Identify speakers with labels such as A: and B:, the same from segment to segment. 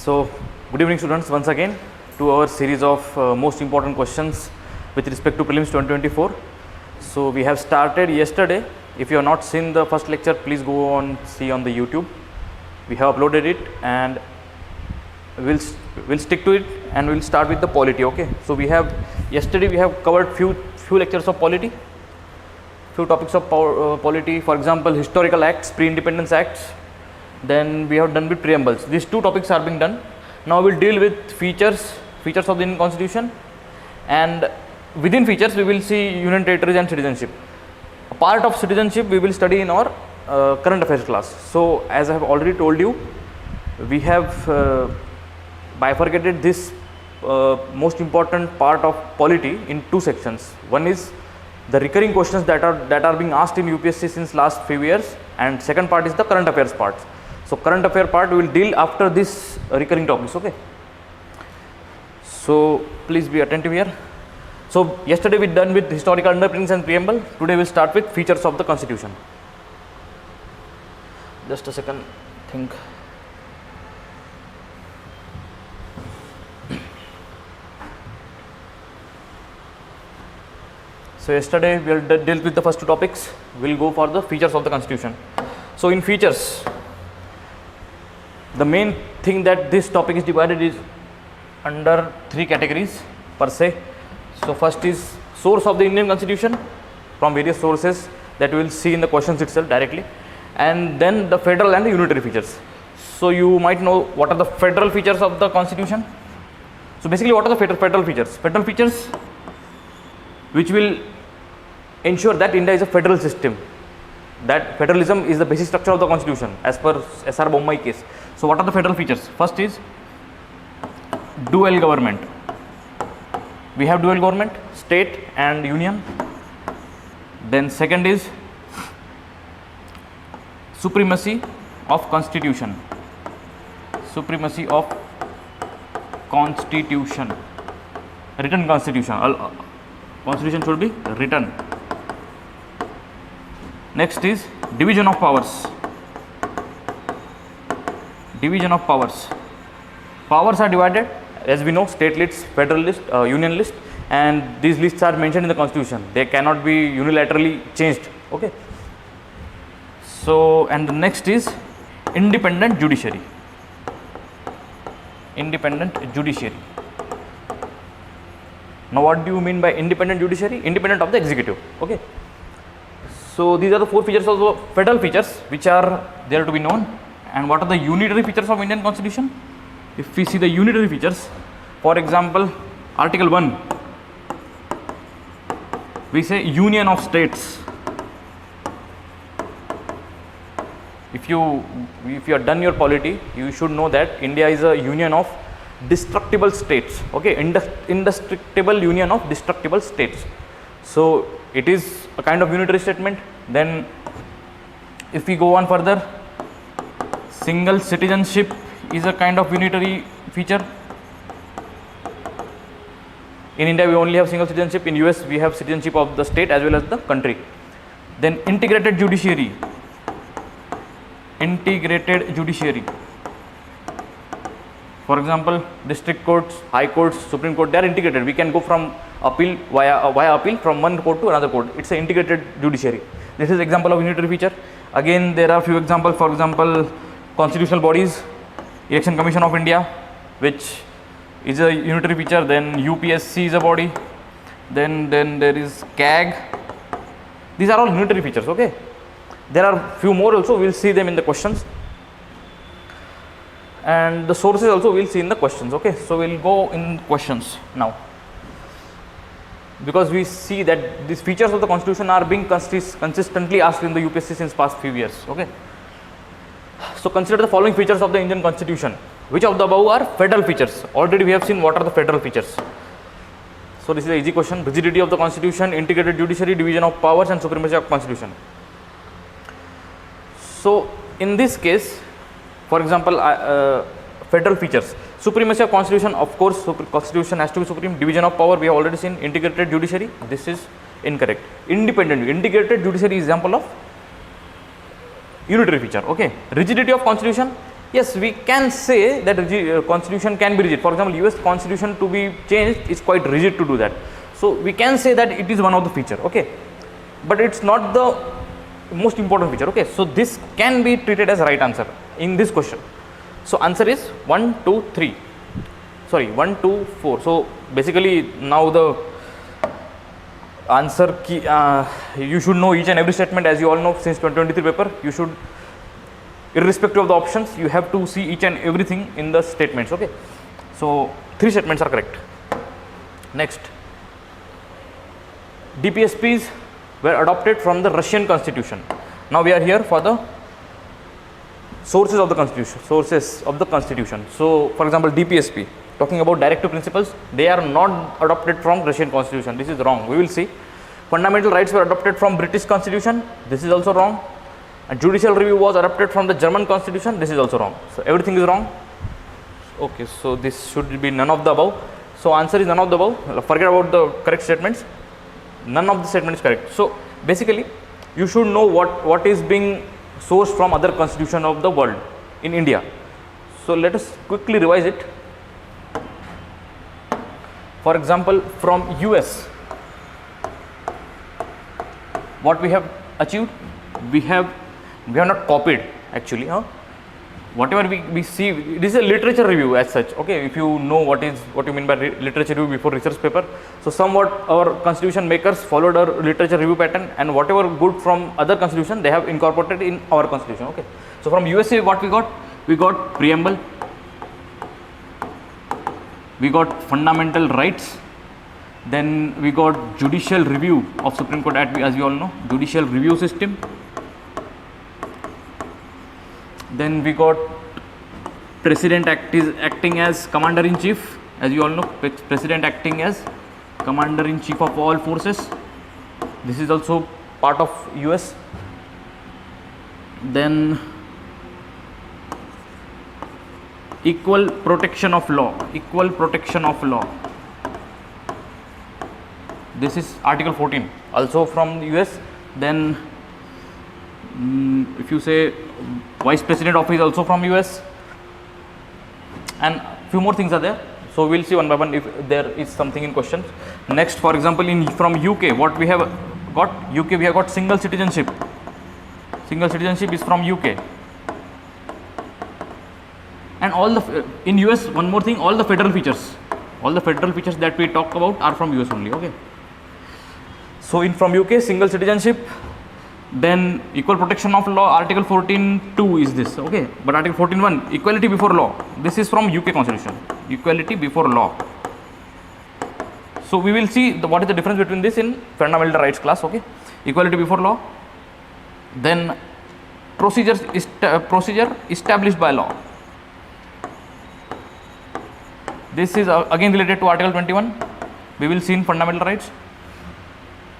A: So, good evening students once again to our series of most important questions with respect to prelims 2024. So, we have started yesterday. If you have not seen the first lecture, please go on see on the YouTube. We have uploaded it and we'll stick to it and we'll start with the polity. Okay. So, yesterday we have covered few lectures of polity, few topics of polity, for example historical acts, pre-independence acts. Then we have done with preambles. These two topics are being done. Now we will deal with features of the Indian Constitution, and within features we will see union territories and citizenship. A part of citizenship we will study in our current affairs class. So as I have already told you, we have bifurcated this most important part of polity in two sections. One is the recurring questions that are being asked in UPSC since last few years, and second part is the current affairs part. So current affair part we will deal after this recurring topics. Okay. So please be attentive here. So yesterday we done with historical underpinnings and preamble. Today we will start with features of the Constitution. Just a second, think. So yesterday we will deal with the first two topics. We will go for the features of the Constitution. So in features, the main thing that this topic is divided is under three categories per se. So first is source of the Indian Constitution from various sources that we will see in the questions itself directly, and then the federal and the unitary features. So you might know what are the federal features of the Constitution. So basically what are the federal features? Federal features which will ensure that India is a federal system, that federalism is the basic structure of the Constitution as per S.R. Bommai case. So what are the federal features? First is dual government. We have dual government, state and union. Then second is supremacy of constitution. Supremacy of constitution. Written constitution. Constitution should be written. Next is division of powers. Division of powers. Powers are divided, as we know, state lists, federal list, union list, and these lists are mentioned in the Constitution. They cannot be unilaterally changed. Okay. So, and the next is independent judiciary. Independent judiciary. Now, what do you mean by independent judiciary? Independent of the executive. Okay. So, these are the four features of the federal features which are there to be known. And what are the unitary features of Indian Constitution? If we see the unitary features, for example, Article 1, we say union of states. If you have done your polity, you should know that India is a union of destructible states. Okay, indestructible union of destructible states. So it is a kind of unitary statement. Then if we go on further, single citizenship is a kind of unitary feature. In India we only have single citizenship. In US we have citizenship of the state as well as the country. Then integrated judiciary. Integrated judiciary. For example, district courts, high courts, Supreme Court, they are integrated. We can go from appeal via appeal from one court to another court. It's an integrated judiciary. This is example of unitary feature. Again, there are few examples. For example, constitutional bodies, Election Commission of India, which is a unitary feature. Then UPSC is a body. Then there is CAG. These are all unitary features. Okay. There are few more also. We will see them in the questions. And the sources also we will see in the questions. Okay. So we will go in questions now, because we see that these features of the Constitution are being consistently asked in the UPSC since past few years. Okay. So consider the following features of the Indian Constitution. Which of the above are federal features? Already we have seen what are the federal features. So this is an easy question. Rigidity of the Constitution, integrated judiciary, division of powers, and supremacy of Constitution. So in this case, for example, federal features. Supremacy of Constitution, of course, Constitution has to be supreme. Division of power, we have already seen. Integrated judiciary, this is incorrect. Independent, integrated judiciary is example of unitary feature. Okay. Rigidity of constitution, Yes, we can say that constitution can be rigid. For example, US constitution to be changed is quite rigid to do that. So we can say that it is one of the feature, okay, but it's not the most important feature, okay. So this can be treated as right answer in this question. So answer is 1, 2, 3. Sorry, 1, 2, 4. So basically now the answer key, you should know each and every statement, as you all know since 2023 paper. You should, irrespective of the options, you have to see each and everything in the statements, okay. So 3 statements are correct. Next, DPSPs were adopted from the Russian constitution. Now we are here for the sources of the constitution. So for example, DPSP, talking about directive principles, they are not adopted from Russian constitution. This is wrong. We will see. Fundamental rights were adopted from British constitution. This is also wrong. And judicial review was adopted from the German constitution. This is also wrong. So everything is wrong. Okay, so this should be none of the above. So answer is none of the above. Forget about the correct statements. None of the statement is correct. So basically you should know what is being sourced from other constitution of the world in India. So let us quickly revise it. For example, from US, what we have achieved, we have not copied actually, whatever we see. This is a literature review as such, okay. If you know what you mean by literature review before research paper, so somewhat our constitution makers followed our literature review pattern, and whatever good from other constitution they have incorporated in our constitution, okay. So from USA, what we got preamble, we got fundamental rights, then we got judicial review of Supreme Court, as we all know, judicial review system. Then we got president acting as commander-in-chief, as you all know, president acting as commander-in-chief of all forces. This is also part of US. Then equal protection of law. This is Article 14, also from US. Then if you say vice president office, also from US, and few more things are there. So we will see one by one if there is something in question. Next, for example, from UK, what we have got, UK we have got single citizenship. Single citizenship is from UK. And all the in US, one more thing, all the federal features that we talk about are from US only, okay. So from UK, single citizenship, then equal protection of law, Article 14(2) is this, okay. But Article 14(1), equality before law, this is from UK constitution, equality before law. So we will see what is the difference between this in fundamental rights class, okay. Equality before law, then procedure established by law. This is again related to Article 21. We will see in fundamental rights.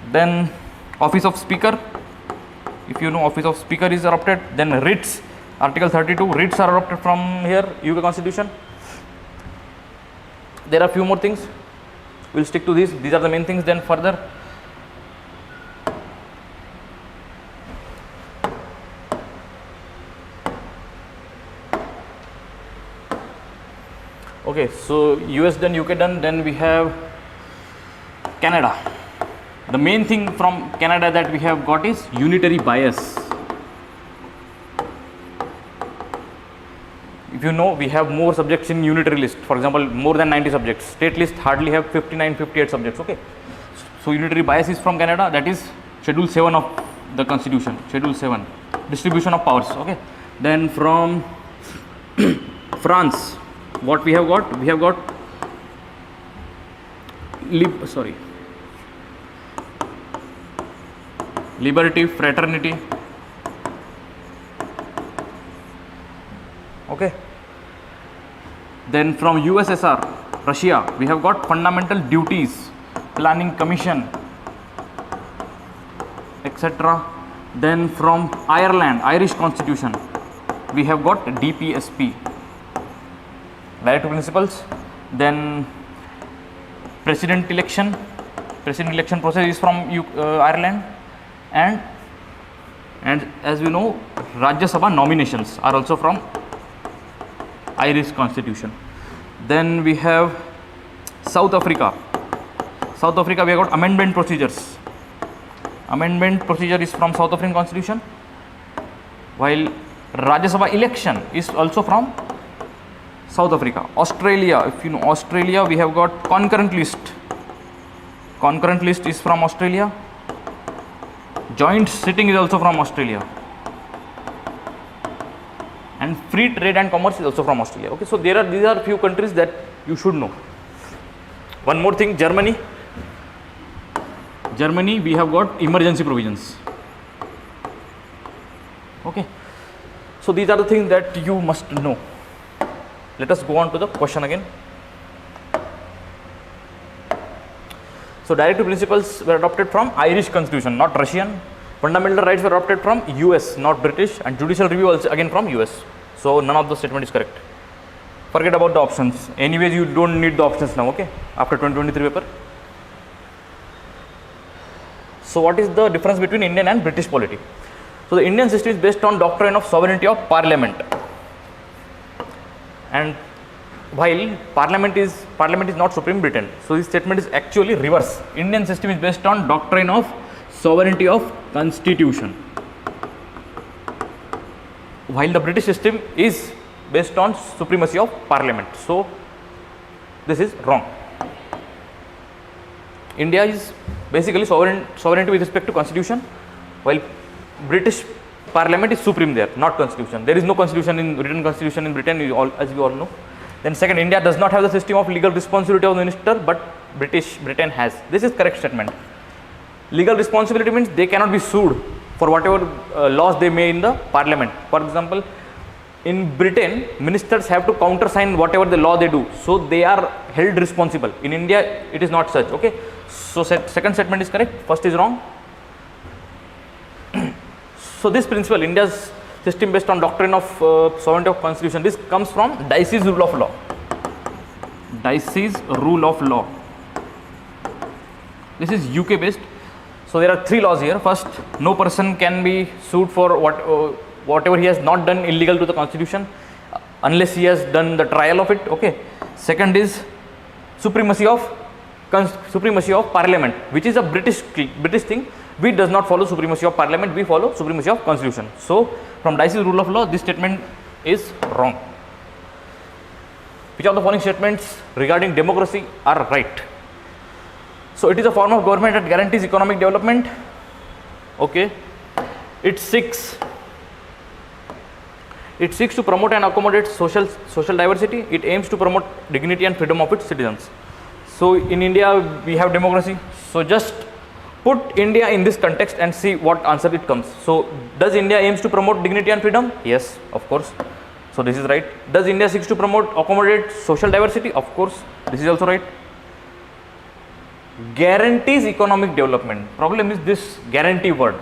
A: Then office of speaker, if you know, office of speaker is adopted. Then writs, Article 32, writs are adopted from here, UK constitution. There are few more things, we'll stick to these are the main things. Then further, okay, so US done, UK done. Then we have Canada. The main thing from Canada that we have got is unitary bias. If you know, we have more subjects in unitary list. For example, more than 90 subjects. State list hardly have 59, 58 subjects, okay. So unitary bias is from Canada, that is Schedule 7 of the Constitution, Schedule 7, distribution of powers, okay. Then from France, what we have got? We have got liberty, fraternity, okay. Then from USSR, Russia, we have got fundamental duties, planning commission, etc. Then from Ireland, Irish constitution, we have got DPSP, directive principles. Then president election process is from Ireland. And as we know, Rajya Sabha nominations are also from Irish constitution. Then we have South Africa. South Africa, we have got amendment procedures. Amendment procedure is from South African constitution, while Rajya Sabha election is also from South Africa. Australia, if you know Australia, we have got concurrent list. Concurrent list is from Australia. Joint sitting is also from Australia. And free trade and commerce is also from Australia. Okay, so these are few countries that you should know. One more thing, Germany. Germany, we have got emergency provisions. Okay, so these are the things that you must know. Let us go on to the question again. So directive principles were adopted from Irish constitution, not Russian. Fundamental rights were adopted from US, not British, and judicial review also again from US. So none of the statement is correct. Forget about the options. Anyways, you don't need the options now, okay, after 2023 paper. So what is the difference between Indian and British polity? So the Indian system is based on doctrine of sovereignty of parliament. And while parliament is not supreme Britain, so this statement is actually reverse. Indian system is based on doctrine of sovereignty of constitution, while the British system is based on supremacy of parliament. So this is wrong. India is basically sovereignty with respect to constitution, while British parliament is supreme there, not constitution. There is no constitution in written constitution in Britain, as we all know. Then second, India does not have the system of legal responsibility of the minister, but Britain has. This is correct statement. Legal responsibility means they cannot be sued for whatever laws they made in the parliament. For example, in Britain, ministers have to countersign whatever the law they do, so they are held responsible. In India, it is not such. Okay, so second statement is correct, first is wrong. So this principle, India's system based on doctrine of sovereignty of constitution, this comes from Dicey's rule of law. Dicey's rule of law. This is UK based. So there are three laws here. First, no person can be sued for whatever he has not done illegal to the constitution unless he has done the trial of it. Okay. Second is supremacy of parliament, which is a British thing. We does not follow supremacy of parliament, we follow supremacy of constitution. So from Dicey's rule of law, this statement is wrong. Which of the following statements regarding democracy are right? So it is a form of government that guarantees economic development. Okay, it seeks to promote and accommodate social diversity. It aims to promote dignity and freedom of its citizens. So in India we have democracy. So just put India in this context and see what answer it comes. So does India aims to promote dignity and freedom? Yes, of course. So this is right. Does India seeks to accommodate social diversity? Of course, this is also right. Guarantees economic development. Problem is this guarantee word.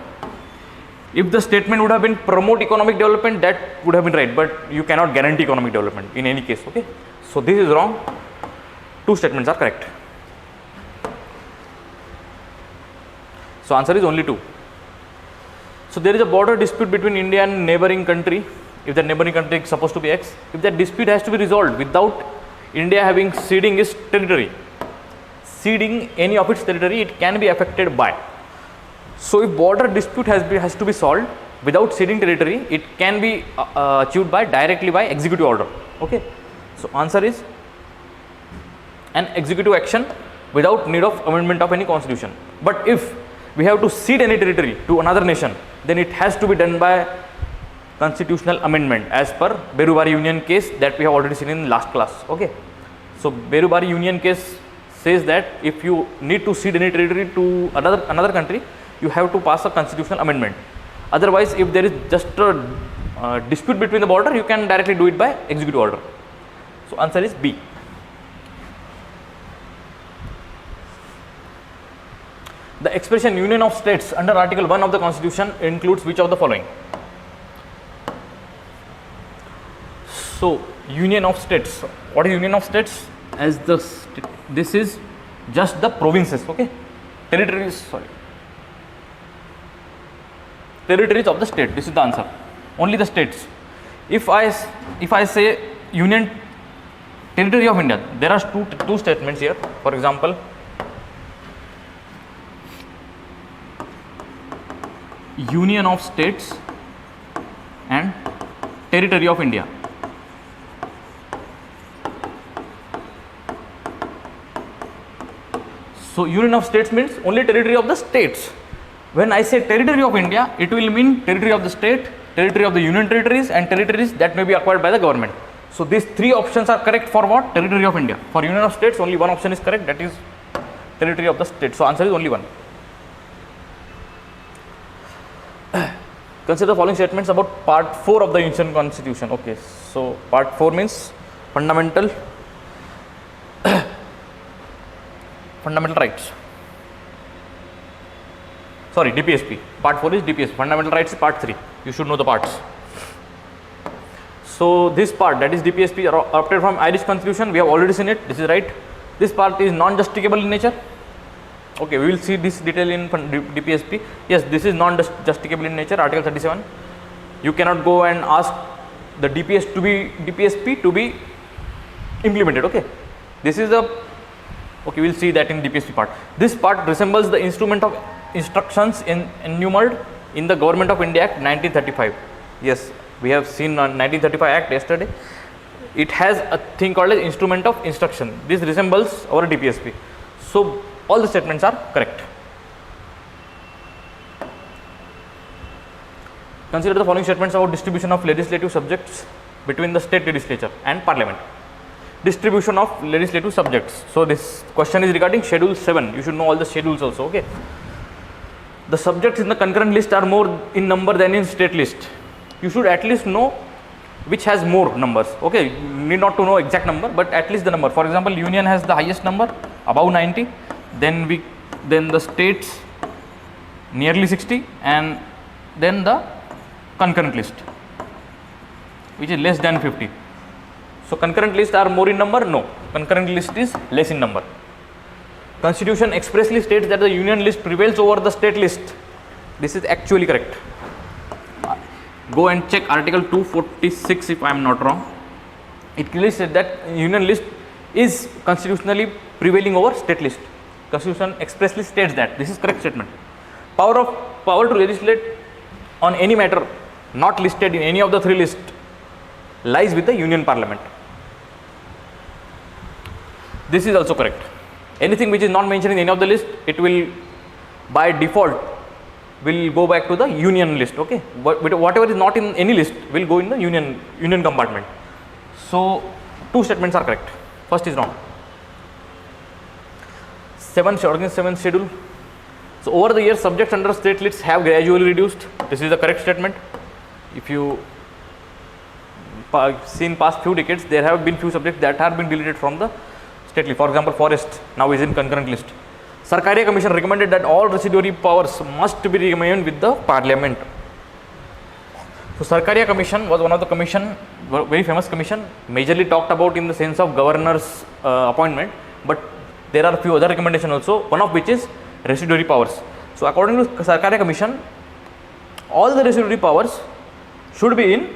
A: If the statement would have been promote economic development, that would have been right, but you cannot guarantee economic development in any case. Okay, so this is wrong. Two statements are correct. So answer is only 2. So there is a border dispute between India and neighboring country. If that neighboring country is supposed to be X, if that dispute has to be resolved without India having ceding its territory, ceding any of its territory, it can be affected by. So if border dispute has to be solved without ceding territory, it can be achieved directly by executive order. Okay, so answer is an executive action without need of amendment of any constitution. But if we have to cede any territory to another nation, then it has to be done by constitutional amendment as per Berubari Union case that we have already seen in last class. Okay, so Berubari Union case says that if you need to cede any territory to another country, you have to pass a constitutional amendment. Otherwise, if there is just a dispute between the border, you can directly do it by executive order. So answer is B. The expression Union of States under Article 1 of the Constitution includes which of the following? So Union of States. What is Union of States? As this is just the provinces. Okay, territories of the state. This is the answer. Only the states. If I say union territory of India. There are two statements here. For example, Union of States and Territory of India. So Union of States means only territory of the states. When I say territory of India, it will mean territory of the state, territory of the union territories, and territories that may be acquired by the government. So these three options are correct for what? Territory of India. For Union of States, only one option is correct, that is territory of the state. So answer is only one. Consider the following statements about part 4 of the Indian Constitution. Okay, so part 4 means fundamental rights. Sorry, DPSP. Part 4 is DPSP. Fundamental rights is part 3. You should know the parts. So this part, that is DPSP, adopted from Irish Constitution. We have already seen it. This is right. This part is non-justicable in nature. Okay, we will see this detail in DPSP. Yes, this is non-justicable in nature. Article 37. You cannot go and ask the DPSP to be implemented. Okay, this is the. Okay, we will see that in DPSP part. This part resembles the instrument of instructions enumerated in the Government of India Act 1935. Yes, we have seen 1935 Act yesterday. It has a thing called as instrument of instruction. This resembles our DPSP. So all the statements are correct. Consider the following statements about distribution of legislative subjects between the state legislature and parliament. Distribution of legislative subjects. So this question is regarding Schedule 7. You should know all the schedules also. Okay. The subjects in the concurrent list are more in number than in state list. You should at least know which has more numbers. Okay, you need not to know exact number, but at least the number. For example, union has the highest number, above 90. Then the states nearly 60, and then the concurrent list, which is less than 50. So concurrent lists are more in number? No. Concurrent list is less in number. Constitution expressly states that the union list prevails over the state list. This is actually correct. Go and check Article 246 if I am not wrong. It clearly said that union list is constitutionally prevailing over state list. Constitution expressly states that. This is correct statement. Power to legislate on any matter not listed in any of the three lists lies with the union parliament. This is also correct. Anything which is not mentioned in any of the list, it will by default will go back to the union list. Okay, but whatever is not in any list will go in the union compartment. So two statements are correct. First is wrong. 7th schedule. So over the years, subjects under state lists have gradually reduced. This is the correct statement. If you seen past few decades, there have been few subjects that have been deleted from the state list. For example, forest now is in concurrent list. Sarkaria Commission recommended that all residuary powers must be remained with the parliament. So Sarkaria Commission was one of the commission, very famous commission, majorly talked about in the sense of governor's appointment, but there are a few other recommendations also, one of which is residuary powers. So according to Sarkaria Commission, all the residuary powers should be in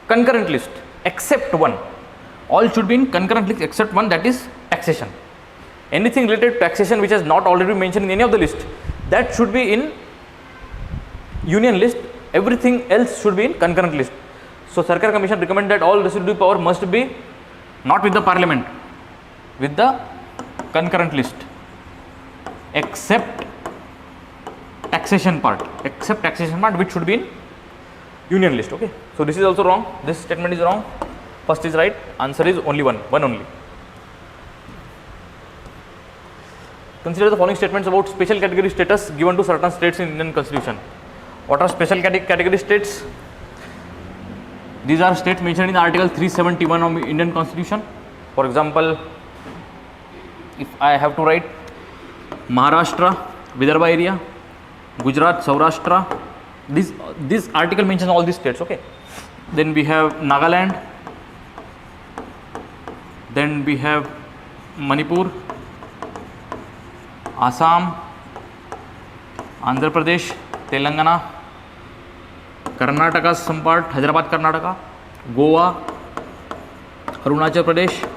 A: concurrent list except one. All should be in concurrent list except one, that is taxation. Anything related to taxation which has not already been mentioned in any of the list, that should be in union list. Everything else should be in concurrent list. So Sarkaria Commission recommended that all residuary power must be not with the parliament, with the concurrent list except taxation part, which should be in union list. Okay, so this is also wrong. This statement is wrong. First is right. Answer is only one only. Consider the following statements about special category status given to certain states in Indian Constitution. What are special category states? These are states mentioned in Article 371 of Indian Constitution. For example, if I have to write Maharashtra, Vidarbha area, Gujarat, Saurashtra, this article mentions all these states. Okay. Then we have Nagaland. Then we have Manipur, Assam, Andhra Pradesh, Telangana, Karnataka, some part, Hyderabad, Karnataka, Goa, Arunachal Pradesh,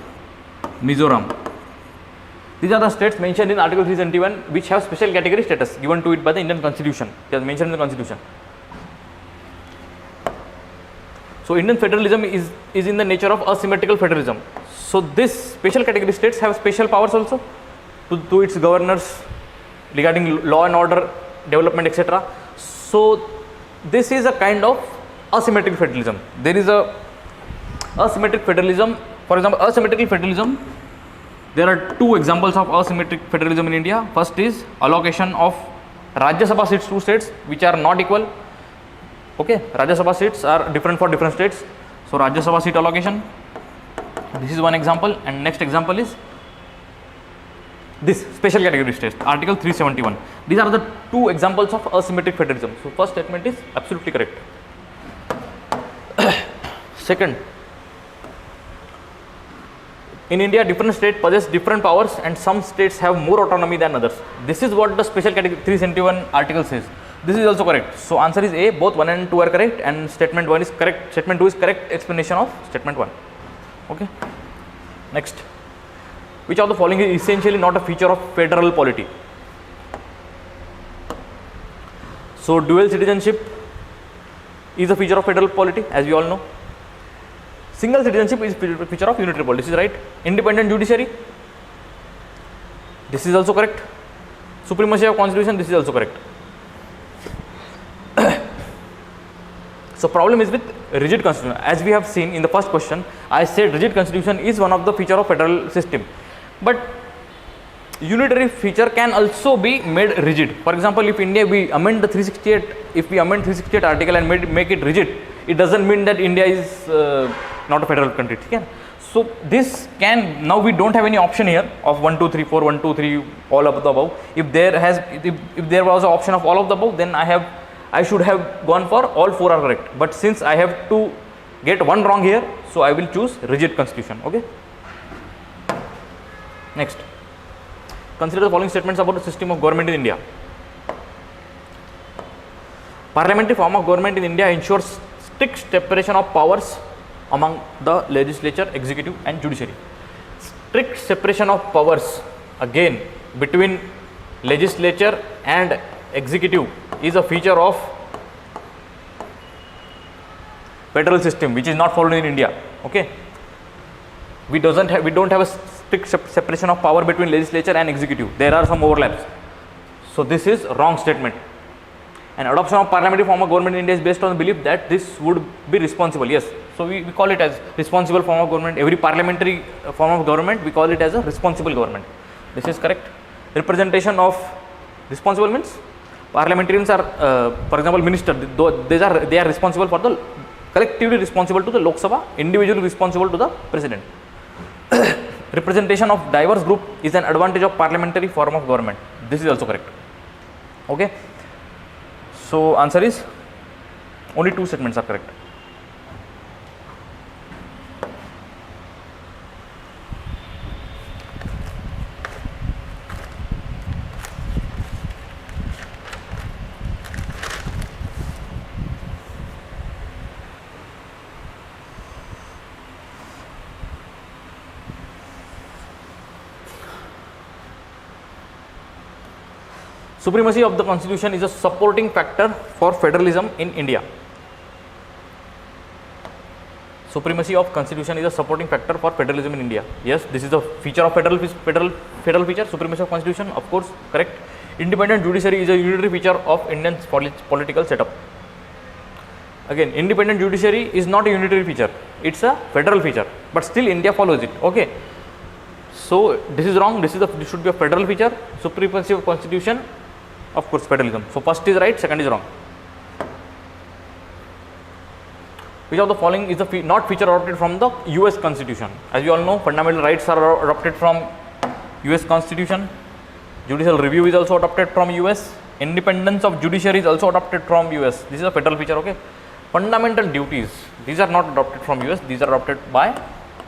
A: Mizoram. These are the states mentioned in Article 371 which have special category status given to it by the Indian Constitution. They are mentioned in the Constitution. So Indian federalism is in the nature of asymmetrical federalism. So this special category states have special powers also to its governors regarding law and order, development, etc. So this is a kind of asymmetric federalism. There is a asymmetric federalism. For example, asymmetrical federalism, there are two examples of asymmetric federalism in India. First is allocation of Rajya Sabha seats to states which are not equal. Okay, Rajya Sabha seats are different for different states. So Rajya Sabha seat allocation, this is one example, and next example is this special category states, Article 371. These are the two examples of asymmetric federalism. So first statement is absolutely correct. Second, in India, different states possess different powers and some states have more autonomy than others. This is what the special category 371 article says. This is also correct. So answer is A, both 1 and 2 are correct, and statement 1 is correct. Statement 2 is correct explanation of statement 1. Okay. Next, which of the following is essentially not a feature of federal polity? So dual citizenship is a feature of federal polity, as we all know. Single citizenship is a feature of unitary polity. This is right. Independent judiciary, this is also correct. Supremacy of constitution, this is also correct. So problem is with rigid constitution. As we have seen in the first question, I said rigid constitution is one of the feature of federal system, but unitary feature can also be made rigid. For example, if India we amend the 368, if we amend 368 article and make it rigid, it doesn't mean that India is not a federal country. Okay? So this can, now we don't have any option here of 1 2 3 4 1 2 3 all of the above. If there was an option of all of the above, then I should have gone for all 4 are correct. But since I have to get one wrong here, so I will choose rigid constitution. Okay. Next, consider the following statements about the system of government in India. Parliamentary form of government in India ensures strict separation of powers among the legislature, executive and judiciary. Strict separation of powers again between legislature and executive is a feature of federal system which is not followed in India. Okay, we don't have a strict separation of power between legislature and executive. There are some overlaps. So this is wrong statement. And adoption of parliamentary form of government in India is based on the belief that this would be responsible. Yes, so we call it as responsible form of government. Every parliamentary form of government, we call it as a responsible government. This is correct. Representation of responsible means parliamentarians are, for example, minister. They are responsible for the collectively responsible to the Lok Sabha, individually responsible to the president. Representation of diverse group is an advantage of parliamentary form of government. This is also correct. Okay. So answer is only 2 statements are correct. Supremacy of the constitution is a supporting factor for federalism in India. Supremacy of constitution is a supporting factor for federalism in India. Yes, this is a feature of federal feature. Supremacy of constitution, of course, correct. Independent judiciary is a unitary feature of Indian political setup. Again, independent judiciary is not a unitary feature, it's a federal feature, but still India follows it. Okay, so this is wrong. This should be a federal feature. Supremacy of constitution, of course, federalism. So first is right, second is wrong. Which of the following is the not feature adopted from the US Constitution? As you all know, fundamental rights are adopted from US Constitution. Judicial review is also adopted from US. Independence of judiciary is also adopted from US. This is a federal feature. Okay. Fundamental duties, these are not adopted from US. These are adopted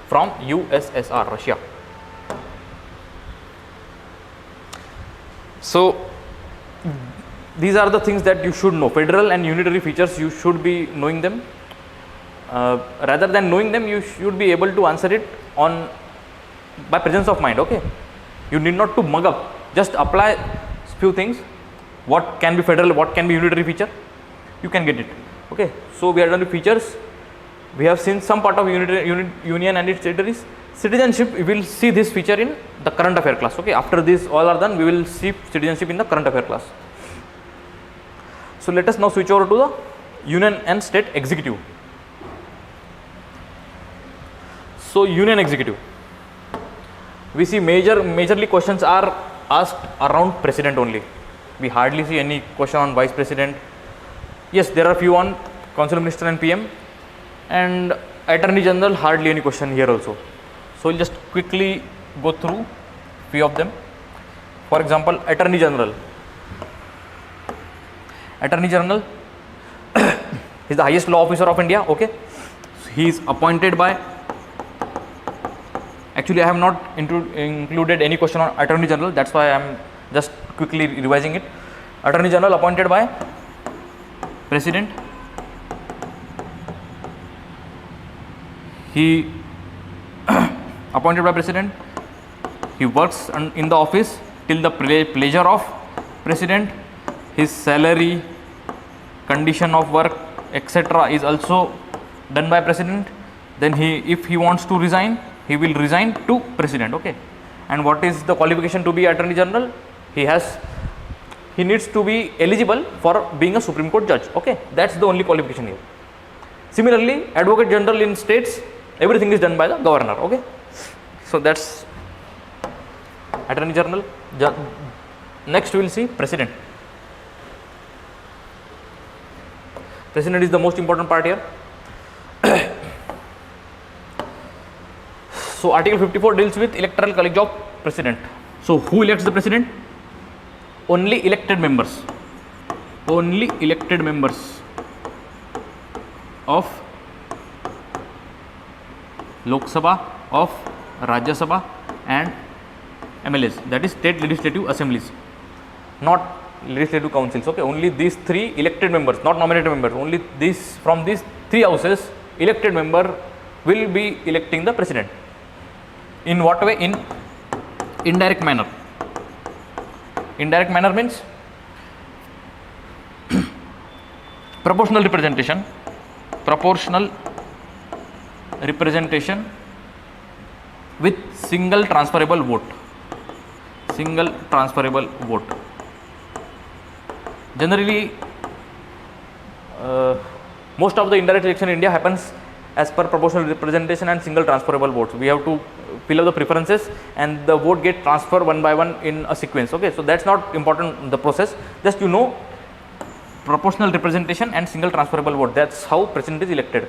A: from USSR, Russia. So these are the things that you should know. Federal and unitary features, you should be knowing them. rather than knowing them, you should be able to answer it on by presence of mind. Okay, you need not to mug up, just apply few things, what can be federal, what can be unitary feature, you can get it. Okay, so we are done with features. We have seen some part of union and its territories. Citizenship, we will see this feature in the current affair class. Okay, after this all are done, we will see citizenship in the current affair class. So let us now switch over to the union and state executive. So union executive, we see majorly questions are asked around president only. We hardly see any question on vice president. Yes, there are few on council minister and PM, and attorney general, hardly any question here also. So we'll just quickly go through few of them. For example, attorney general. Attorney general is the highest law officer of India. Okay, he is appointed by, actually I have not included any question on attorney general, that's why I am just quickly revising it. Attorney general appointed by president. He appointed by president, he works in the office till the pleasure of president. His salary, condition of work, etc. is also done by president. Then if he wants to resign, he will resign to president. Okay, and what is the qualification to be attorney general? He needs to be eligible for being a Supreme Court judge. Okay, that's the only qualification here. Similarly, advocate general in states, everything is done by the governor. Okay, so that's attorney general. Next we will see president. President is the most important part here. So article 54 deals with electoral college of president. So who elects the president? Only elected members. Only elected members of Lok Sabha, of Rajya Sabha and MLAs, that is state legislative assemblies, not legislative councils. Okay, only these three elected members, not nominated members, only these, from these three houses, elected member will be electing the president. In what way? In indirect manner. Indirect manner means proportional representation. Proportional representation with single transferable vote. Single transferable vote. Generally, most of the indirect election in India happens as per proportional representation and single transferable votes. We have to fill up the preferences and the vote get transferred one by one in a sequence. Okay, so that's not important, the process, just you know proportional representation and single transferable vote. That's how president is elected.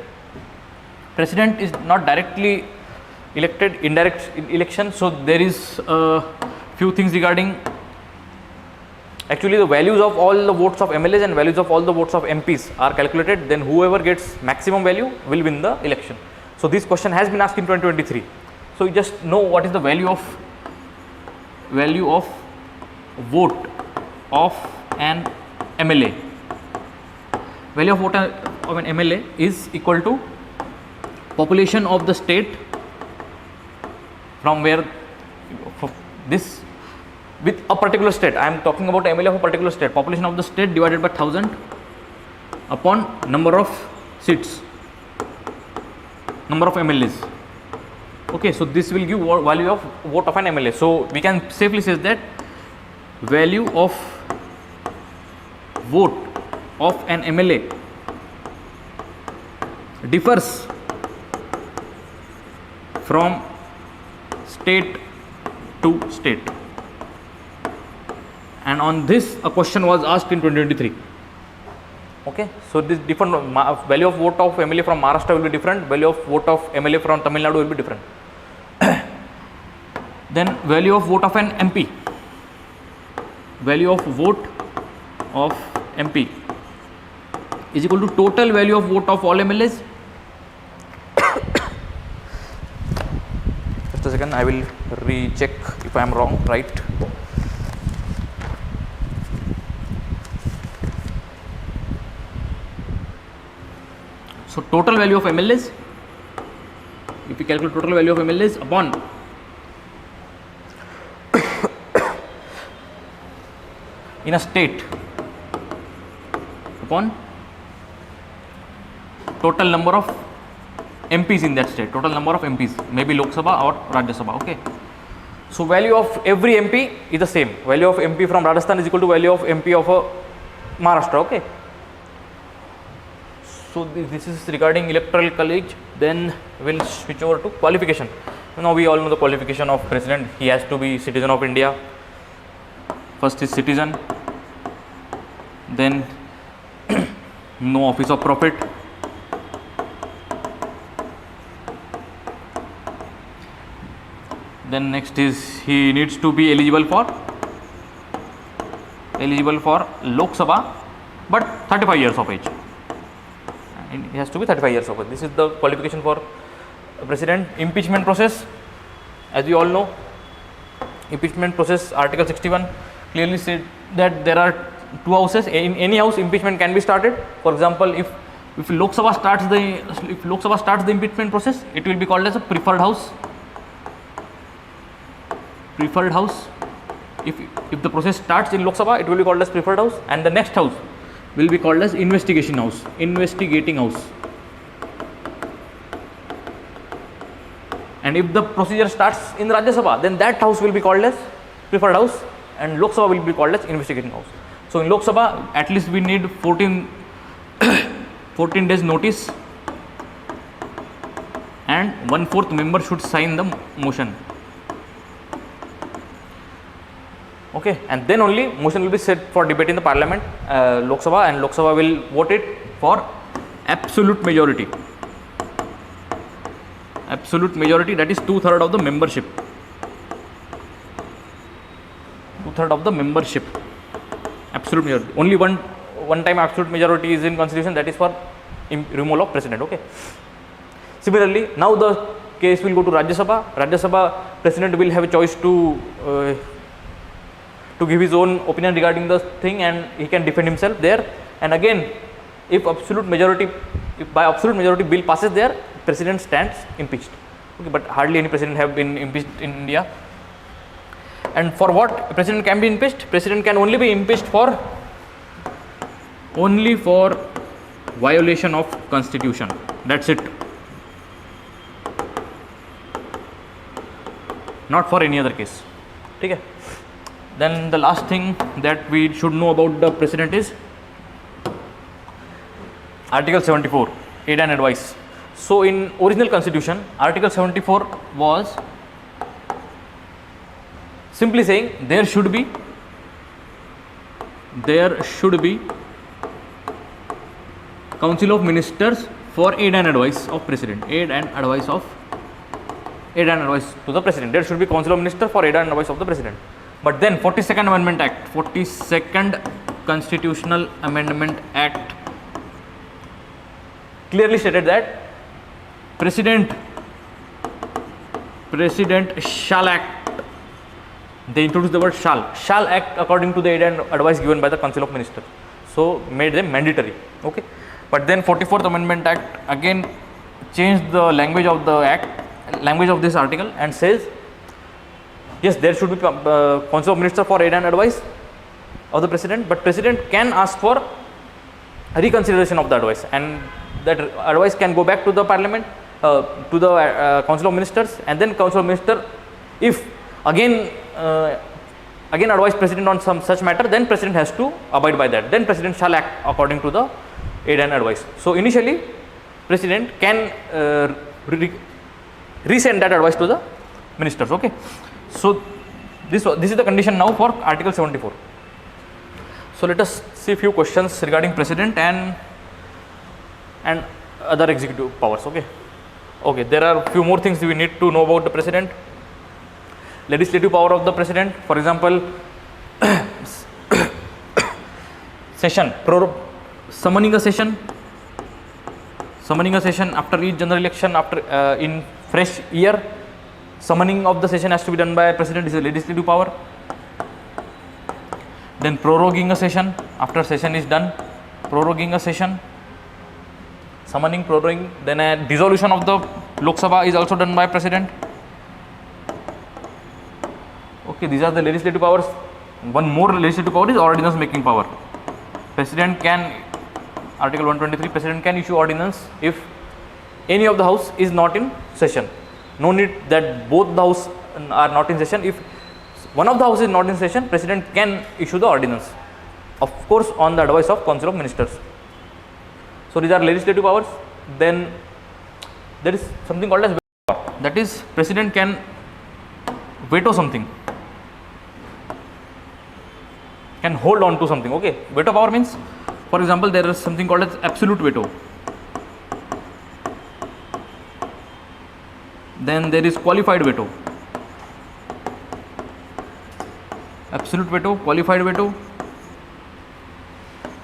A: President is not directly elected, indirect election. So there is a few things regarding, actually the values of all the votes of MLAs and values of all the votes of MPs are calculated, then whoever gets maximum value will win the election. So this question has been asked in 2023. So you just know what is the value of vote of an MLA. Value of vote of an MLA is equal to population of the state from where this, with a particular state, I am talking about MLA of a particular state, population of the state divided by 1000 upon number of seats, number of MLAs. Okay, so this will give value of vote of an MLA. So we can safely say that value of vote of an MLA differs from state to state. And on this a question was asked in 2023. Okay, so this different value of vote of MLA from Maharashtra will be different, value of vote of MLA from Tamil Nadu will be different. Then value of vote of an MP, value of vote of MP is equal to total value of vote of all MLAs. Just a second, I will recheck if I am wrong, right. So total value of MLAs, if we calculate total value of MLAs upon in a state upon total number of MPs in that state, total number of MPs, maybe Lok Sabha or Rajya Sabha. Okay. So value of every MP is the same. Value of MP from Rajasthan is equal to value of MP of Maharashtra. Okay. So this is regarding electoral college. Then we'll switch over to qualification. Now we all know the qualification of president. He has to be citizen of India. First is citizen. Then no office of profit. Then next is he needs to be eligible for Lok Sabha, but 35 years of age. And he has to be 35 years of age. This is the qualification for president. Impeachment process, as we all know, impeachment process, Article 61 clearly said that there are two houses. In any house, impeachment can be started. For example, if Lok Sabha starts the impeachment process, it will be called as a preferred house. Preferred house. If the process starts in Lok Sabha, it will be called as preferred house, and the next house will be called as investigating house. And if the procedure starts in Rajya Sabha, then that house will be called as preferred house, and Lok Sabha will be called as investigating house. So in Lok Sabha, at least we need 14 days notice, and 1/4 member should sign the motion. Okay, and then only motion will be set for debate in the parliament, Lok Sabha, and Lok Sabha will vote it for absolute majority. Absolute majority, that is 2/3 of the membership. 2/3 of the membership. Absolute majority. Only one time absolute majority is in constitution, that is for removal of president. Okay. Similarly, now the case will go to Rajya Sabha. Rajya Sabha president will have a choice to give his own opinion regarding the thing, and he can defend himself there. And again, if by absolute majority bill passes there, president stands impeached. Okay, but hardly any president have been impeached in India. And for what president can be impeached? President can only be impeached for violation of constitution. That's it. Not for any other case. Okay. Then the last thing that we should know about the president is Article 74, aid and advice. So in original constitution, Article 74 was simply saying there should be Council of Ministers for aid and advice of president. Aid and advice to the president. There should be Council of Ministers for aid and advice of the president. But then 42nd Amendment Act, 42nd Constitutional Amendment Act clearly stated that President shall act. They introduced the word shall act according to the aid and advice given by the Council of Ministers. So made them mandatory. Okay. But then 44th Amendment Act again changed the language of this article, and says yes, there should be Council of Ministers for aid and advice of the president, but president can ask for reconsideration of the advice, and that advice can go back to the parliament, to the Council of Ministers, and then Council of Ministers, if again advise president on some such matter, then president has to abide by that. Then president shall act according to the aid and advice. So initially, president can resend that advice to the ministers. Okay. So this is the condition now for Article 74. So let us see a few questions regarding president and other executive powers. Okay. There are a few more things we need to know about the president. Legislative power of the president, for example, session, summoning a session after each general election, after in fresh year. Summoning of the session has to be done by president, is a legislative power. Then proroguing a session, after session is done, proroguing a session. Summoning, proroguing, then a dissolution of the Lok Sabha is also done by president. Okay, these are the legislative powers. One more legislative power is ordinance making power. President can, Article 123, president can issue ordinance if any of the house is not in session. No need that both the house are not in session. If one of the house is not in session, president can issue the ordinance, of course on the advice of Council of Ministers. So these are legislative powers. Then there is something called as veto power. That is, president can veto something, can hold on to something. Okay, veto power means, for example, there is something called as absolute veto. Then there is qualified veto. Absolute veto, qualified veto,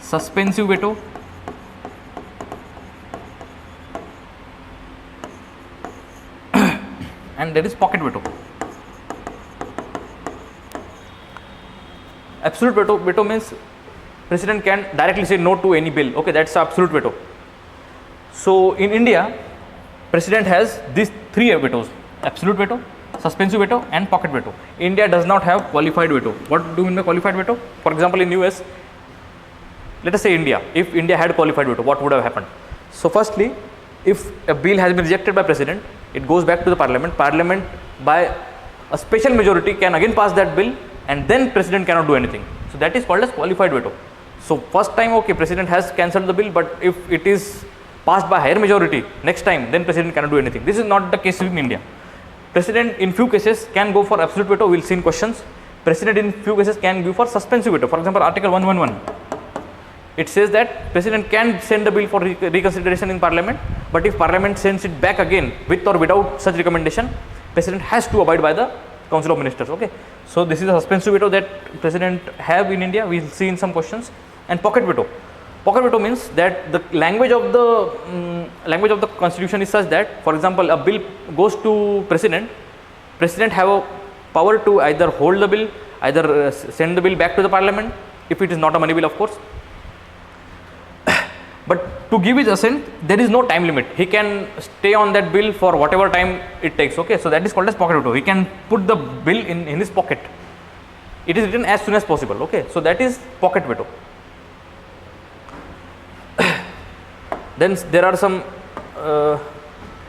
A: suspensive veto, and there is pocket veto. Absolute veto means president can directly say no to any bill. Okay, that's absolute veto. So in India, president has these three vetoes: absolute veto, suspensive veto, and pocket veto. India does not have qualified veto. What do you mean by qualified veto? For example, in US, let us say India, if India had qualified veto, what would have happened? So firstly, if a bill has been rejected by president, it goes back to the parliament. Parliament by a special majority can again pass that bill, and then president cannot do anything. So that is called as qualified veto. So first time, okay, president has cancelled the bill, but if it is passed by higher majority, next time then president cannot do anything. This is not the case in India. President in few cases can go for absolute veto. We will see in questions. President in few cases can go for suspensive veto. For example, Article 111. It says that president can send the bill for reconsideration in parliament, but if parliament sends it back again with or without such recommendation, president has to abide by the Council of Ministers. Okay, so this is a suspensive veto that president have in India. We will see in some questions. And pocket veto. Pocket veto means that the language of the constitution is such that, for example, a bill goes to president. President have a power to either hold the bill, either send the bill back to the parliament, if it is not a money bill, of course. But to give his assent, there is no time limit. He can stay on that bill for whatever time it takes. Okay, so that is called as pocket veto. He can put the bill in his pocket. It is written as soon as possible. Okay, so that is pocket veto. Then there are some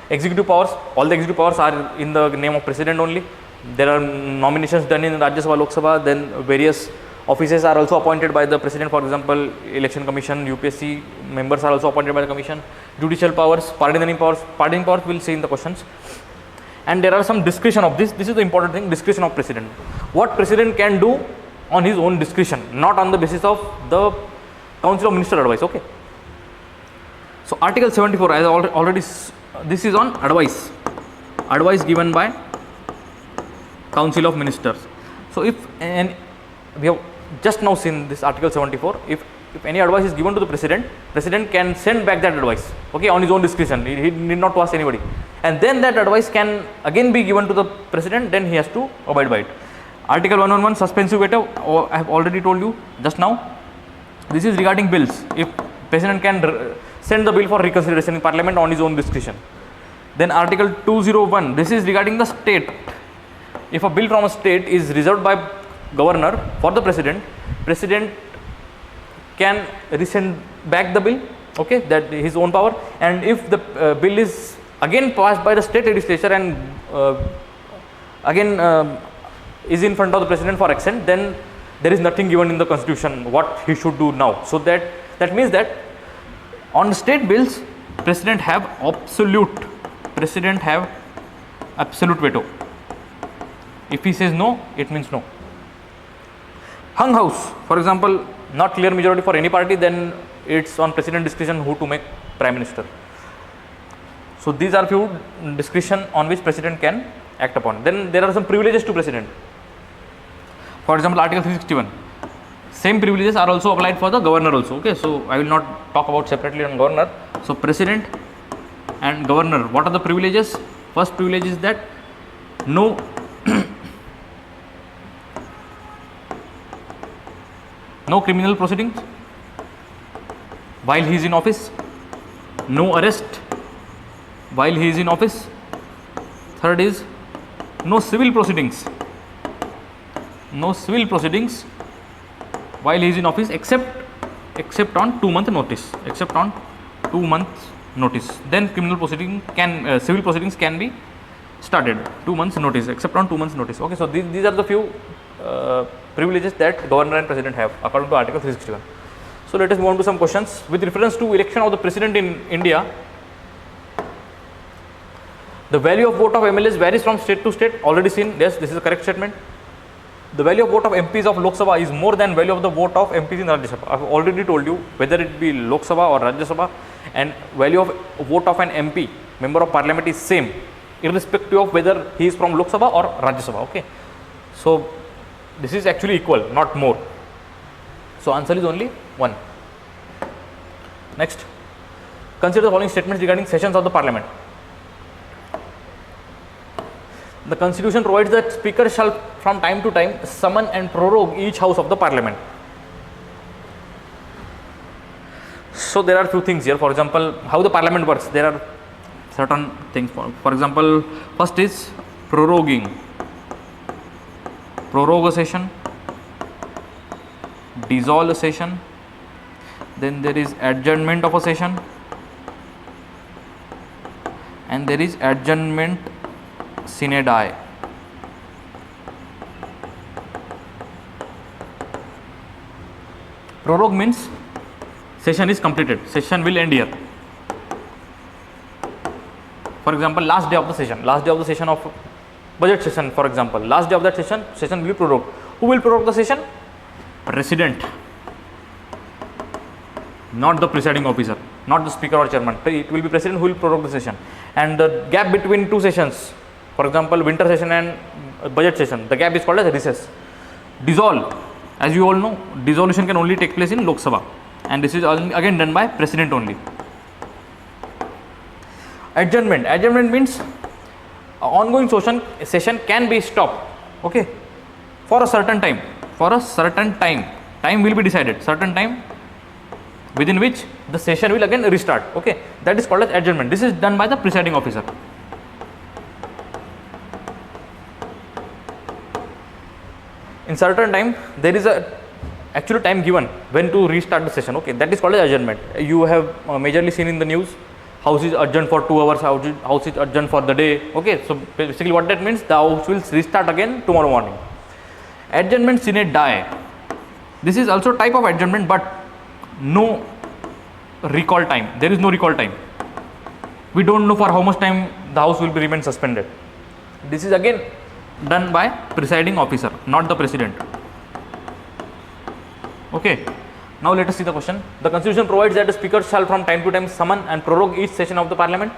A: executive powers. All the executive powers are in the name of president only. There are nominations done in Rajya Sabha, Lok Sabha. Then various offices are also appointed by the president. For example, election commission, UPSC members are also appointed by the commission. Judicial powers, pardoning powers we will see in the questions. And there are some discretion of this. This is the important thing: discretion of president. What president can do on his own discretion, not on the basis of the Council of Minister advice. Okay. So Article 74, as already, this is on advice. Advice given by Council of Ministers. So if we have just now seen this Article 74, if any advice is given to the president can send back that advice, okay, on his own discretion. He need not to ask anybody, and then that advice can again be given to the president. Then he has to abide by it. Article 111, suspensive veto. I have already told you just now. This is regarding bills. If president can send the bill for reconsideration in parliament on his own discretion. Then Article 201. This is regarding the state. If a bill from a state is reserved by governor for the president can resend back the bill, okay, that his own power. And if the bill is again passed by the state legislature and again is in front of the president for accent, then there is nothing given in the constitution what he should do now. So that means that on state bills, president have absolute veto. If he says no, it means no. Hung house, for example, not clear majority for any party, then it's on president discretion who to make prime minister. So these are few discretion on which president can act upon. Then there are some privileges to president. For example, Article 361. Same privileges are also applied for the governor also. Okay, so I will not talk about separately on governor. So president and governor, what are the privileges? First privilege is that no criminal proceedings while he is in office. no arrest while he is in office. Third is no civil proceedings. No civil proceedings while he is in office except on 2 month notice. Except on 2 months notice. Then criminal proceeding can civil proceedings can be started. 2 months notice, except on 2 months notice. Okay, so these are the few privileges that governor and president have according to Article 361. So let us move on to some questions with reference to election of the president in India. The value of vote of MLAs varies from state to state. Already seen. Yes, this is a correct statement. The value of vote of MPs of Lok Sabha is more than value of the vote of MPs in Rajya Sabha. I have already told you, whether it be Lok Sabha or Rajya Sabha, and value of vote of an MP, member of parliament, is same, irrespective of whether he is from Lok Sabha or Rajya Sabha. Okay, so this is actually equal, not more. So answer is only 1. Next, consider the following statements regarding sessions of the parliament. The constitution provides that speaker shall from time to time summon and prorogue each house of the parliament. So there are few things here. For example, how the parliament works, there are certain things. For example, first is proroguing. Prorogue a session, dissolve a session, then there is adjournment of a session, and there is adjournment sine die. Prorogue means session is completed, session will end here. For example, last day of the session of budget session, for example, last day of that session will be prorogued. Who will prorogue the session? President, not the presiding officer, not the speaker or chairman. It will be president who will prorogue the session. And the gap between two sessions, for example, winter session and budget session, the gap is called as recess. Dissolve, as you all know, dissolution can only take place in Lok Sabha, and this is again done by president only. Adjournment means ongoing session can be stopped, okay, for a certain time. Time will be decided, certain time within which the session will again restart, okay, that is called as adjournment. This is done by the presiding officer. In certain time there is a actual time given when to restart the session, okay, that is called as adjournment. You have majorly seen in the news, house is adjourned for 2 hours, house is adjourned for the day, okay. So basically what that means, the house will restart again tomorrow morning. Adjournment sine die, this is also type of adjournment, but no recall time, there is no recall time. We don't know for how much time the house will be remain suspended. This is again done by presiding officer, not the president, okay. Now let us see the question. The constitution provides that the speaker shall from time to time summon and prorogue each session of the parliament.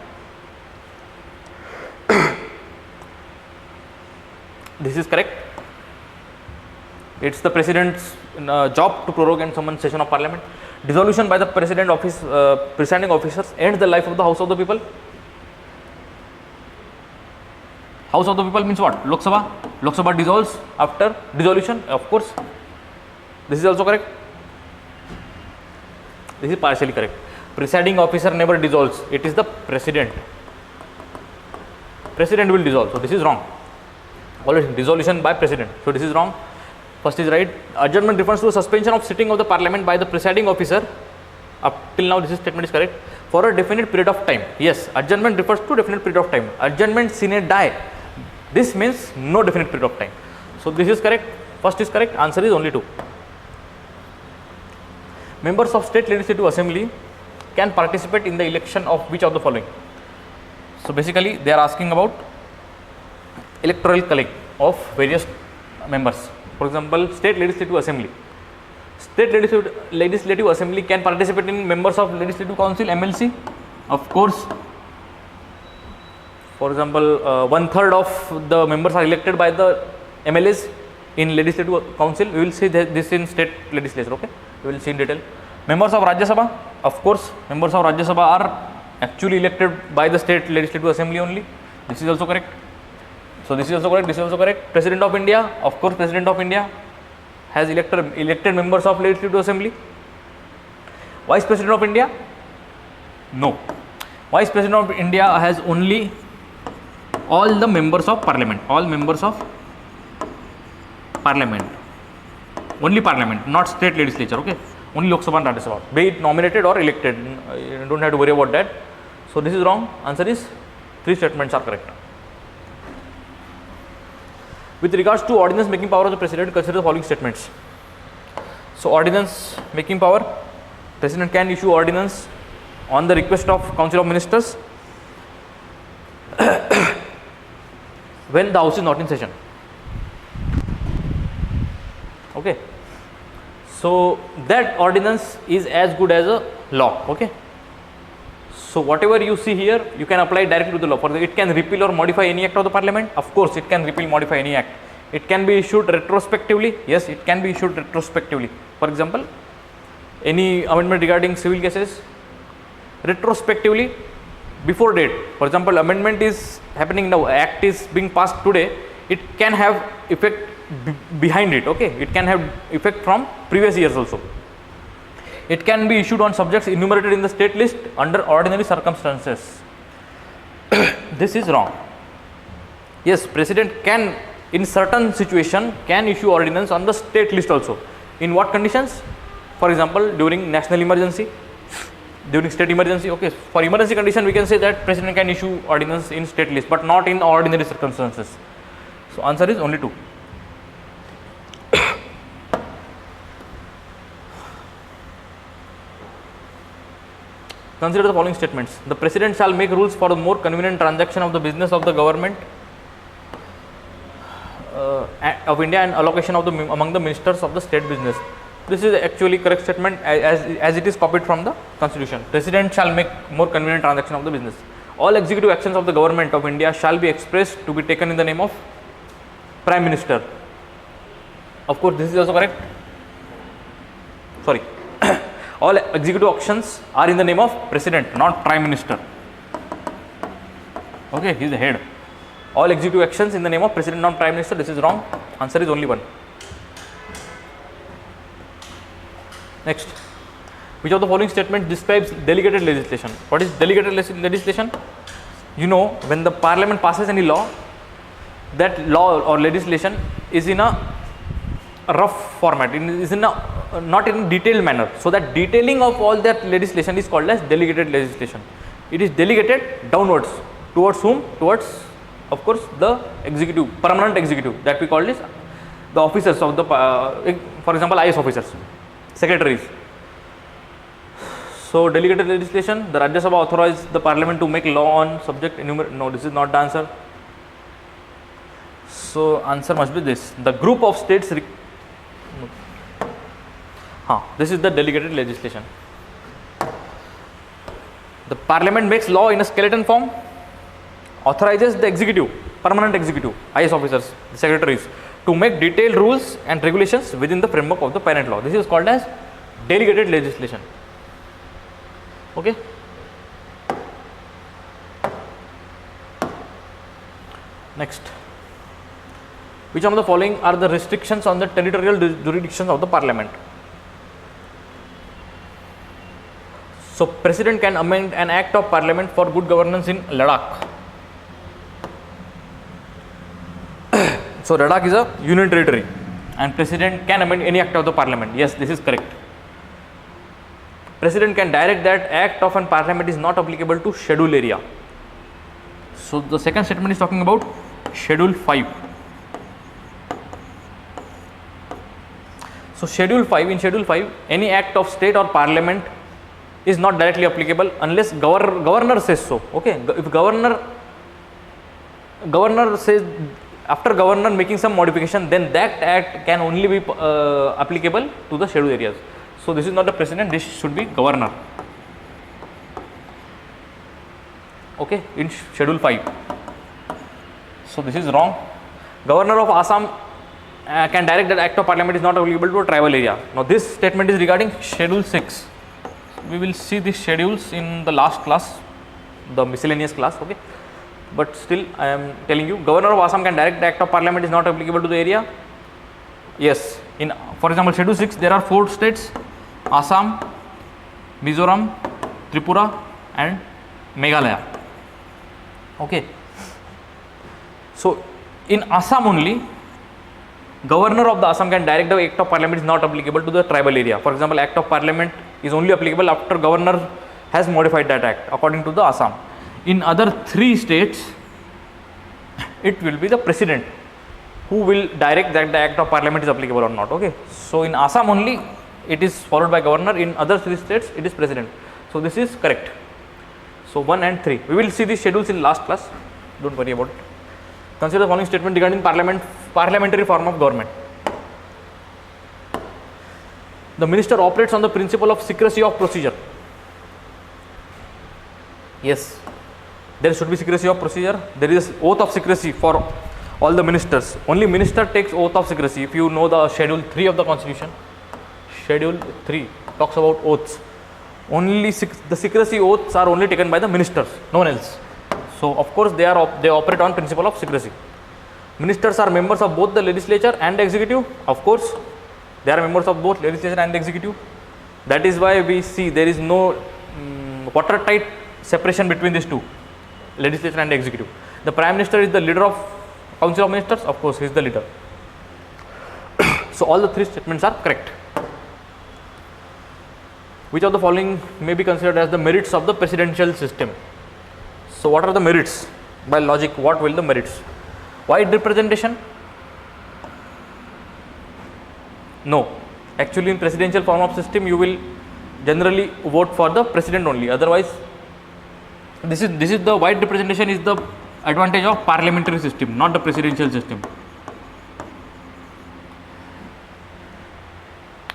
A: This is correct. It's the president's job to prorogue and summon session of parliament. Dissolution by the presiding officers ends the life of the house of the people. House of the people means what? Lok Sabha. Lok Sabha dissolves after dissolution, of course. This is also correct. This is partially correct. Presiding officer never dissolves, it is the president. President will dissolve, so this is wrong. Always dissolution by president, so this is wrong. First is right. Adjournment refers to a suspension of sitting of the parliament by the presiding officer. Up till now this statement is correct. For a definite period of time. Yes, adjournment refers to definite period of time. Adjournment sine die, this means no definite period of time. So this is correct. First is correct. Answer is only 2. Members of state legislative assembly can participate in the election of which of the following? So basically they are asking about electoral college of various members. For example, state legislative assembly. State legislative assembly can participate in members of legislative council, MLC, of course. For example, 1/3 of the members are elected by the MLAs in legislative council. We will see this in state legislature, okay. We will see in detail. Members of Rajya Sabha, of course, members of Rajya Sabha are actually elected by the state legislative assembly only. This is also correct. So this is also correct. This is also correct. President of India, of course, President of India has elected members of legislative assembly. Vice President of India, no. Vice President of India has only all the members of parliament, all members of parliament, only parliament, not state legislature, okay, only Lok Sabha and Rajya Sabha, be it nominated or elected, you don't have to worry about that. So this is wrong. Answer is 3 statements are correct. With regards to ordinance making power of the president, consider the following statements. So ordinance making power, president can issue ordinance on the request of Council of Ministers when the house is not in session. Okay. So that ordinance is as good as a law. Okay. So whatever you see here, you can apply directly to the law. For it can repeal or modify any act of the parliament. Of course, it can repeal, modify any act. It can be issued retrospectively. Yes, it can be issued retrospectively. For example, any amendment regarding civil cases, retrospectively before date. For example, amendment is happening now, act is being passed today, it can have effect behind it. Okay, it can have effect from previous years also. It can be issued on subjects enumerated in the state list under ordinary circumstances. This is wrong. Yes, president can in certain situation can issue ordinance on the state list also. In what conditions? For example, during national emergency, during state emergency. Okay, for emergency condition we can say that president can issue ordinance in state list, but not in ordinary circumstances. So answer is only 2. Consider the following statements. The president shall make rules for the more convenient transaction of the business of the government of India and allocation of the among the ministers of the state business. This is actually correct statement as it is copied from the constitution. President shall make more convenient transaction of the business. All executive actions of the government of India shall be expressed to be taken in the name of Prime Minister. Of course, this is also correct. Sorry. All executive actions are in the name of president, not prime minister. Okay, he is the head. All executive actions in the name of president, not prime minister. This is wrong. Answer is only 1. Next, which of the following statement describes delegated legislation? What is delegated legislation? You know, when the parliament passes any law, that law or legislation is in a rough format, it is in a not in a detailed manner. So that detailing of all that legislation is called as delegated legislation. It is delegated downwards. Towards whom? Towards, of course, the executive, permanent executive, that we call this the officers of the, for example, IS officers, secretaries. So delegated legislation, the Rajya Sabha authorized the parliament to make law on subject enumerate. No, this is not the answer. So answer must be this. The group of states. This is the delegated legislation. The parliament makes law in a skeleton form, authorizes the executive, permanent executive, IS officers, the secretaries, to make detailed rules and regulations within the framework of the parent law. This is called as delegated legislation. Okay. Next, which of the following are the restrictions on the territorial jurisdictions of the parliament? So president can amend an act of parliament for good governance in Ladakh. So Ladakh is a union territory and president can amend any act of the parliament. Yes, this is correct. President can direct that act of an parliament is not applicable to schedule area. So the second statement is talking about schedule 5. So schedule 5, in schedule 5, any act of state or parliament is not directly applicable unless governor says so. Okay, if governor says, after governor making some modification, then that act can only be applicable to the scheduled areas. So this is not the president, this should be governor. Okay, in schedule 5. So this is wrong. Governor of Assam can direct that act of parliament is not applicable to a tribal area. Now this statement is regarding schedule 6. We will see these schedules in the last class, the miscellaneous class. Okay, but still I am telling you, governor of Assam can direct the act of parliament is not applicable to the area. Yes, in for example schedule 6 there are 4 states: Assam, Mizoram, Tripura and Meghalaya. Okay. So in Assam only, governor of the Assam can direct the act of parliament is not applicable to the tribal area. For example, act of parliament is only applicable after governor has modified that act according to the Assam. In other 3 states, it will be the president who will direct that the act of parliament is applicable or not. Okay. So in Assam only it is followed by governor, in other 3 states it is president. So this is correct. So 1 and 3. We will see these schedules in last class. Don't worry about it. Consider the following statement regarding parliamentary form of government. The minister operates on the principle of secrecy of procedure. Yes, there should be secrecy of procedure. There is oath of secrecy for all the ministers. Only minister takes oath of secrecy. If you know the schedule 3 of the constitution, schedule 3 talks about oaths. Only the secrecy oaths are only taken by the ministers, no one else. So of course they operate on principle of secrecy. Ministers are members of both the legislature and the executive. Of course, they are members of both legislature and the executive. That is why we see there is no watertight separation between these two, legislature and the executive. The prime minister is the leader of council of ministers. Of course, he is the leader. So all the 3 statements are correct. Which of the following may be considered as the merits of the presidential system? So what are the merits? By logic, what will the merits? Wide representation? No. Actually in presidential form of system you will generally vote for the president only. Otherwise, this is the wide representation is the advantage of parliamentary system, not the presidential system.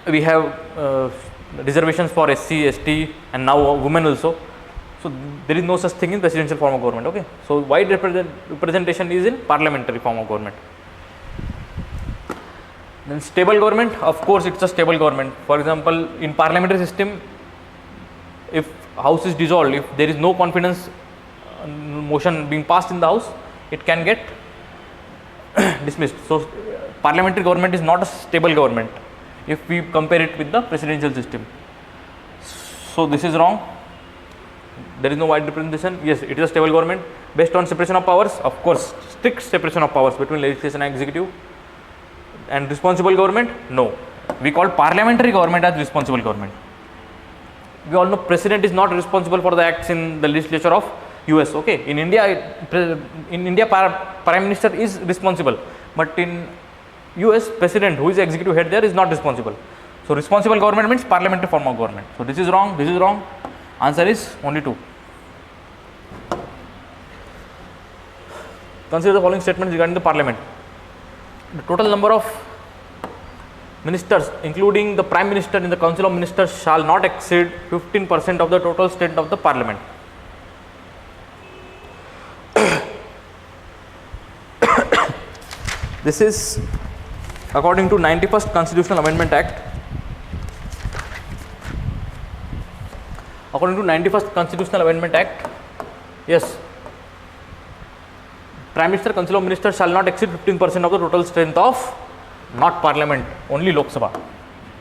A: We have reservations for SC, ST and now women also. So there is no such thing in presidential form of government. Okay. So wide representation is in parliamentary form of government. Then stable government, of course it's a stable government. For example, in parliamentary system, if house is dissolved, if there is no confidence motion being passed in the house, it can get dismissed. So parliamentary government is not a stable government if we compare it with the presidential system. So this is wrong. There is no wide representation. Yes, it is a stable government based on separation of powers. Of course, strict separation of powers between legislation and executive. And responsible government? No. We call parliamentary government as responsible government. We all know president is not responsible for the acts in the legislature of US. Okay. In India, prime minister is responsible, but in US, president, who is the executive head there, is not responsible. So responsible government means parliamentary form of government. So this is wrong. This is wrong. Answer is only 2. Consider the following statements regarding the parliament. The total number of ministers, including the prime minister in the council of ministers, shall not exceed 15% of the total strength of the parliament. This is according to 91st Constitutional Amendment Act. According to 91st Constitutional Amendment Act, yes, Prime Minister, Council of Ministers shall not exceed 15% of the total strength of not Parliament, only Lok Sabha.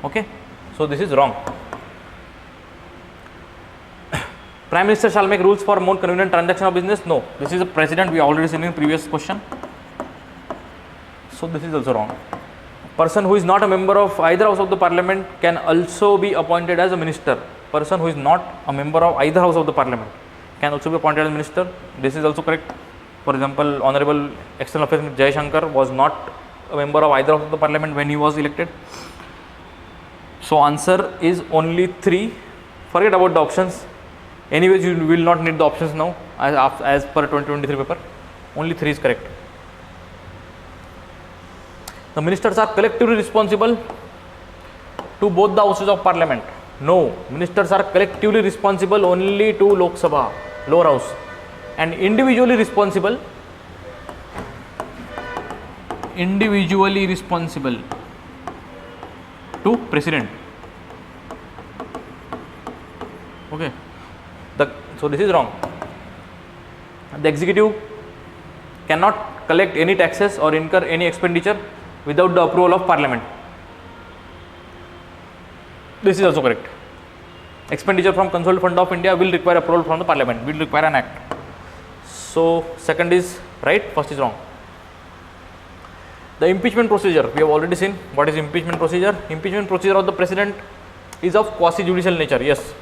A: Okay, so this is wrong. Prime Minister shall make rules for more convenient transaction of business. No, this is a president. We already seen in previous question. So this is also wrong. Person who is not a member of either house of the Parliament can also be appointed as a minister. Person who is not a member of either house of the Parliament can also be appointed as minister. This is also correct. For example, Honorable External Affairs Minister Jai Shankar was not a member of either house of the Parliament when he was elected. So answer is only 3. Forget about the options. Anyways, you will not need the options now as per 2023 paper. Only 3 is correct. The ministers are collectively responsible to both the houses of Parliament. No, ministers are collectively responsible only to Lok Sabha, lower house, and individually responsible to president. Okay, so this is wrong. The executive cannot collect any taxes or incur any expenditure without the approval of Parliament. This is also correct. expenditure from consolidated fund of India will require approval from the parliament, will require an act. So second is right, first is wrong. The impeachment procedure, we have already seen what is impeachment procedure. Impeachment procedure of the president is of quasi judicial nature. Yes,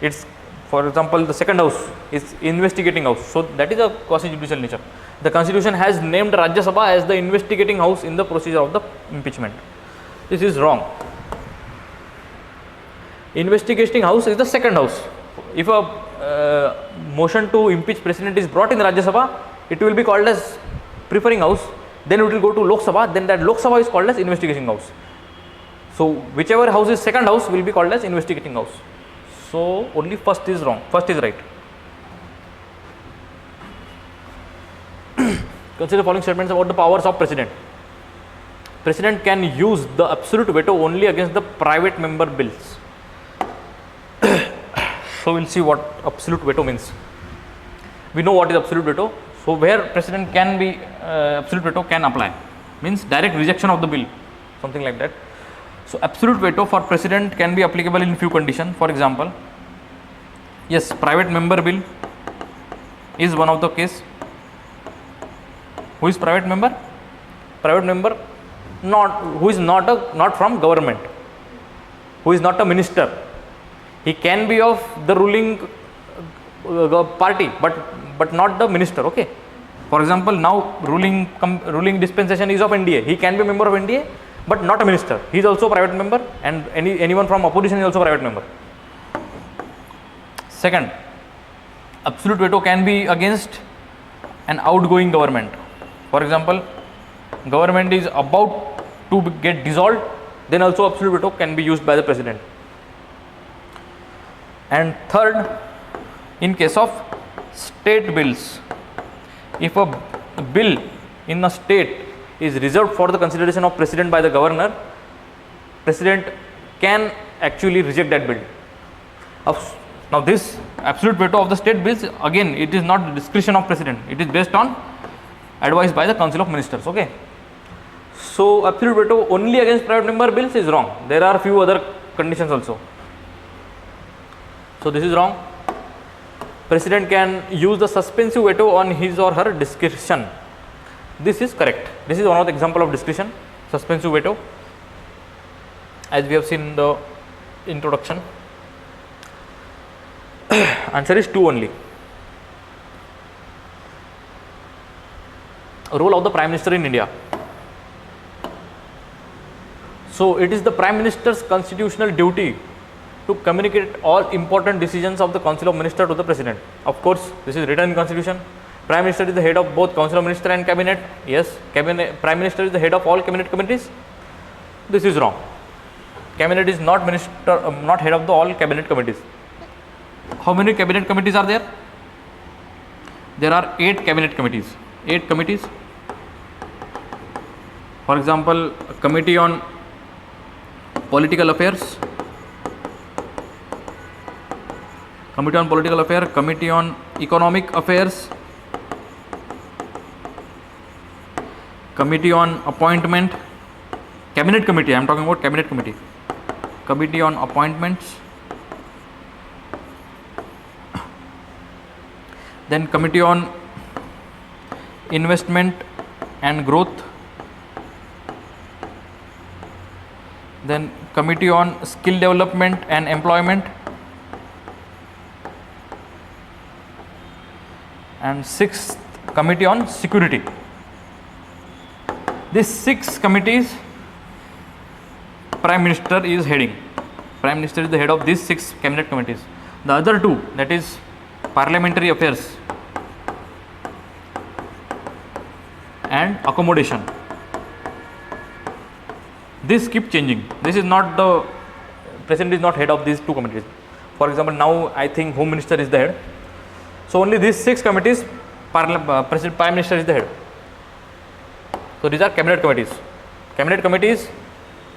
A: it's, for example, the second house is investigating house, so that is a quasi judicial nature. The constitution has named Rajya Sabha as the investigating house in the procedure of the impeachment. This is wrong. Investigating house is the second house. If a motion to impeach president is brought in Rajya Sabha, it will be called as preferring house, then it will go to Lok Sabha, then that Lok Sabha is called as investigating house. So whichever house is second house will be called as investigating house. So only first is wrong, first is right. Consider following statements about the powers of president. President can use the absolute veto only against the private member bills. So we'll see what absolute veto means. We know what is absolute veto. So where president can be, absolute veto can apply, means direct rejection of the bill, something like that. So absolute veto for president can be applicable in few conditions. For example, yes, private member bill is one of the case. Who is private member? Private member who is not from government, who is not a minister. He can be of the ruling party, but not the minister. Okay. For example, now ruling dispensation is of NDA. He can be a member of NDA, but not a minister. He is also a private member, and anyone from opposition is also a private member. Second, absolute veto can be against an outgoing government. For example, government is about to get dissolved, then also absolute veto can be used by the president. And third, in case of state bills, if a bill in a state is reserved for the consideration of president by the governor, president can actually reject that bill. Now this absolute veto of the state bills, again, it is not the discretion of president, it is based on advice by the council of ministers. Okay. So absolute veto only against private member bills is wrong. There are few other conditions also. So this is wrong. President can use the suspensive veto on his or her discretion. This is correct. This is one of the example of discretion, suspensive veto, as we have seen in the introduction. Answer is 2 only. Role of the Prime Minister in India. So it is the Prime Minister's constitutional duty to communicate all important decisions of the Council of Ministers to the President. Of course, this is written in Constitution. Prime Minister is the head of both Council of Ministers and Cabinet. Yes, Prime Minister is the head of all Cabinet committees. This is wrong. Cabinet is not head of the all Cabinet committees. How many Cabinet committees are there? There are 8 Cabinet committees. 8 committees. For example, Committee on Political Affairs, Committee on Political Affairs, Committee on Economic Affairs, Committee on Appointment, Cabinet Committee, I am talking about Cabinet Committee, Committee on Appointments, then Committee on Investment and Growth, then Committee on Skill Development and Employment, and 6th Committee on Security. These 6 committees Prime Minister is heading. Prime Minister is the head of these 6 cabinet committees. The other 2, that is Parliamentary Affairs and Accommodation, this keep changing. This is not, the President is not head of these 2 committees. For example, now I think Home Minister is the head. So only these 6 committees, Prime Minister is the head. So these are cabinet committees. Cabinet committees,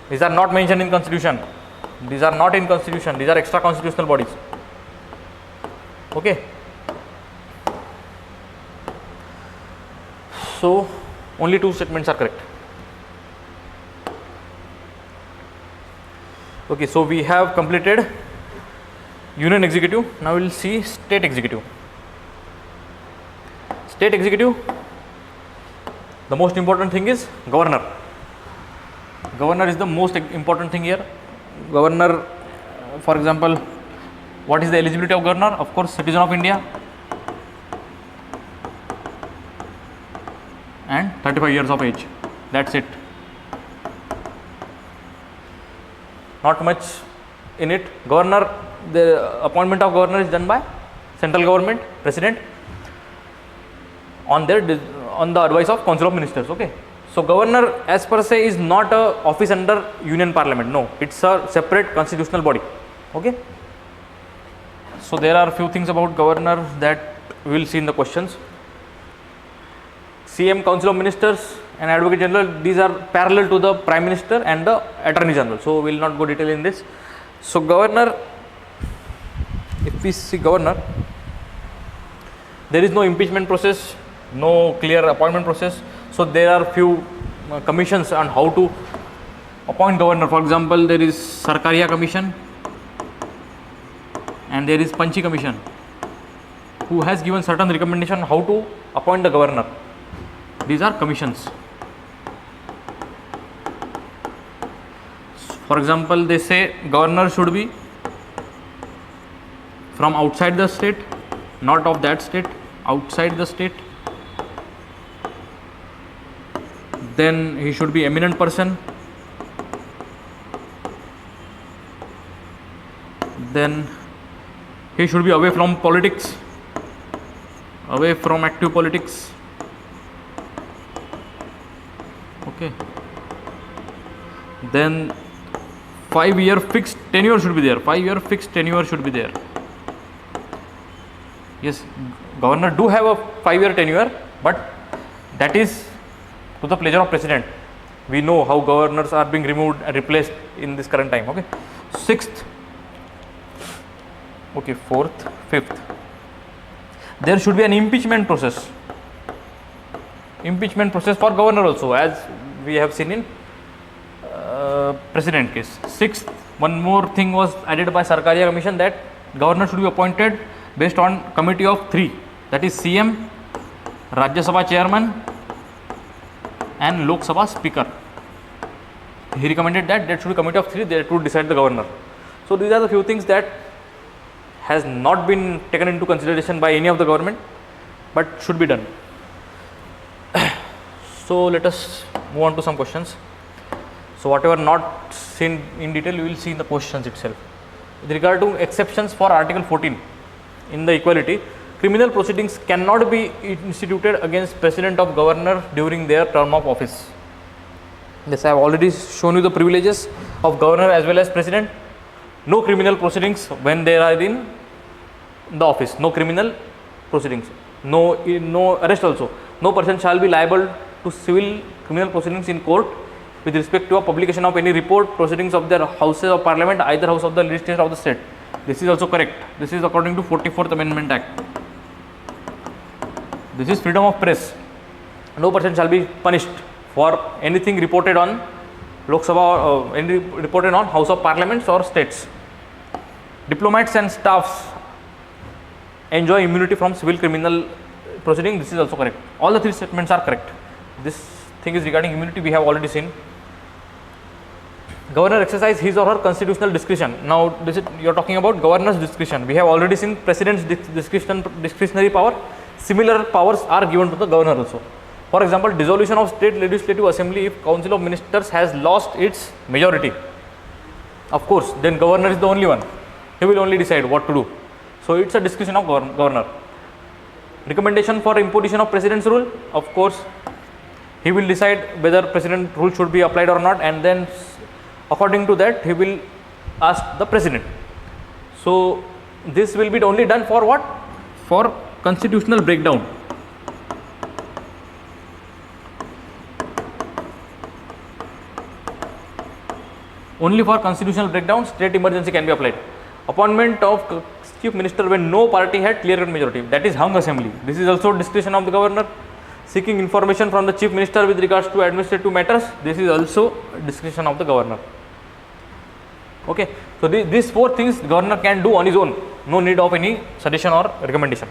A: these are not mentioned in Constitution. These are not in Constitution. These are extra constitutional bodies. Okay. So only 2 statements are correct. Okay, so we have completed union executive. Now we will see state executive. State executive, the most important thing is governor. Governor is the most important thing here. Governor, for example, what is the eligibility of governor? Of course, citizen of India and 35 years of age. That's it. Not much in it. Governor, the appointment of governor is done by central government, president, on the advice of council of ministers. Okay. So governor as per se is not a office under union parliament. No, it's a separate constitutional body. Okay. So there are few things about governor that we will see in the questions. CM, council of ministers and advocate general, these are parallel to the prime minister and the attorney general. So we will not go detail in this. So governor, if we see governor, there is no impeachment process, no clear appointment process. So there are few commissions on how to appoint governor. For example, there is Sarkaria Commission and there is Panchi Commission, who has given certain recommendation how to appoint the governor. These are commissions. For example, they say governor should be from outside the state, not of that state, outside the state. Then he should be eminent person. Then he should be away from politics, away from active politics. Okay. Then 5-year fixed tenure should be there. 5-year fixed tenure should be there. Yes, governor do have a 5-year tenure, but that is to the pleasure of president. We know how governors are being removed and replaced in this current time. Okay. 6th, okay, 4th, 5th. There should be an impeachment process. Impeachment process for governor also, as we have seen in president case. 6th, one more thing was added by Sarkaria Commission, that governor should be appointed based on committee of 3, that is CM, Rajya Sabha chairman and Lok Sabha speaker. He recommended that there should be committee of 3 that would decide the governor. So these are the few things that has not been taken into consideration by any of the government, but should be done. So let us move on to some questions. So whatever not seen in detail, you will see in the questions itself. With regard to exceptions for Article 14 in the equality, criminal proceedings cannot be instituted against president of governor during their term of office. This I have already shown you the privileges of governor as well as president. No criminal proceedings when they are in the office. No criminal proceedings. No arrest also. No person shall be liable to civil criminal proceedings in court with respect to a publication of any report, proceedings of their houses of parliament, either house of the legislature of the state. This is also correct. This is according to 44th Amendment Act. This is freedom of press. No person shall be punished for anything reported on Lok Sabha or any reported on House of Parliaments or states. Diplomats and staffs enjoy immunity from civil criminal proceeding. This is also correct. All the 3 statements are correct. This thing is regarding immunity, we have already seen. Governor exercise his or her constitutional discretion. Now this is, you are talking about governor's discretion. We have already seen president's discretionary power. Similar powers are given to the governor also. For example, dissolution of state legislative assembly if council of ministers has lost its majority. Of course, then governor is the only one. He will only decide what to do. So it's a discretion of governor. Recommendation for imposition of president's rule. Of course, he will decide whether president rule should be applied or not, and then according to that he will ask the president. So this will be only done for what? For constitutional breakdown. Only for constitutional breakdown state emergency can be applied. Appointment of chief minister when no party had clear cut majority, that is hung assembly. This is also discretion of the governor. Seeking information from the chief minister with regards to administrative matters, this is also discretion of the governor. Okay, so these four things governor can do on his own, no need of any suggestion or recommendation.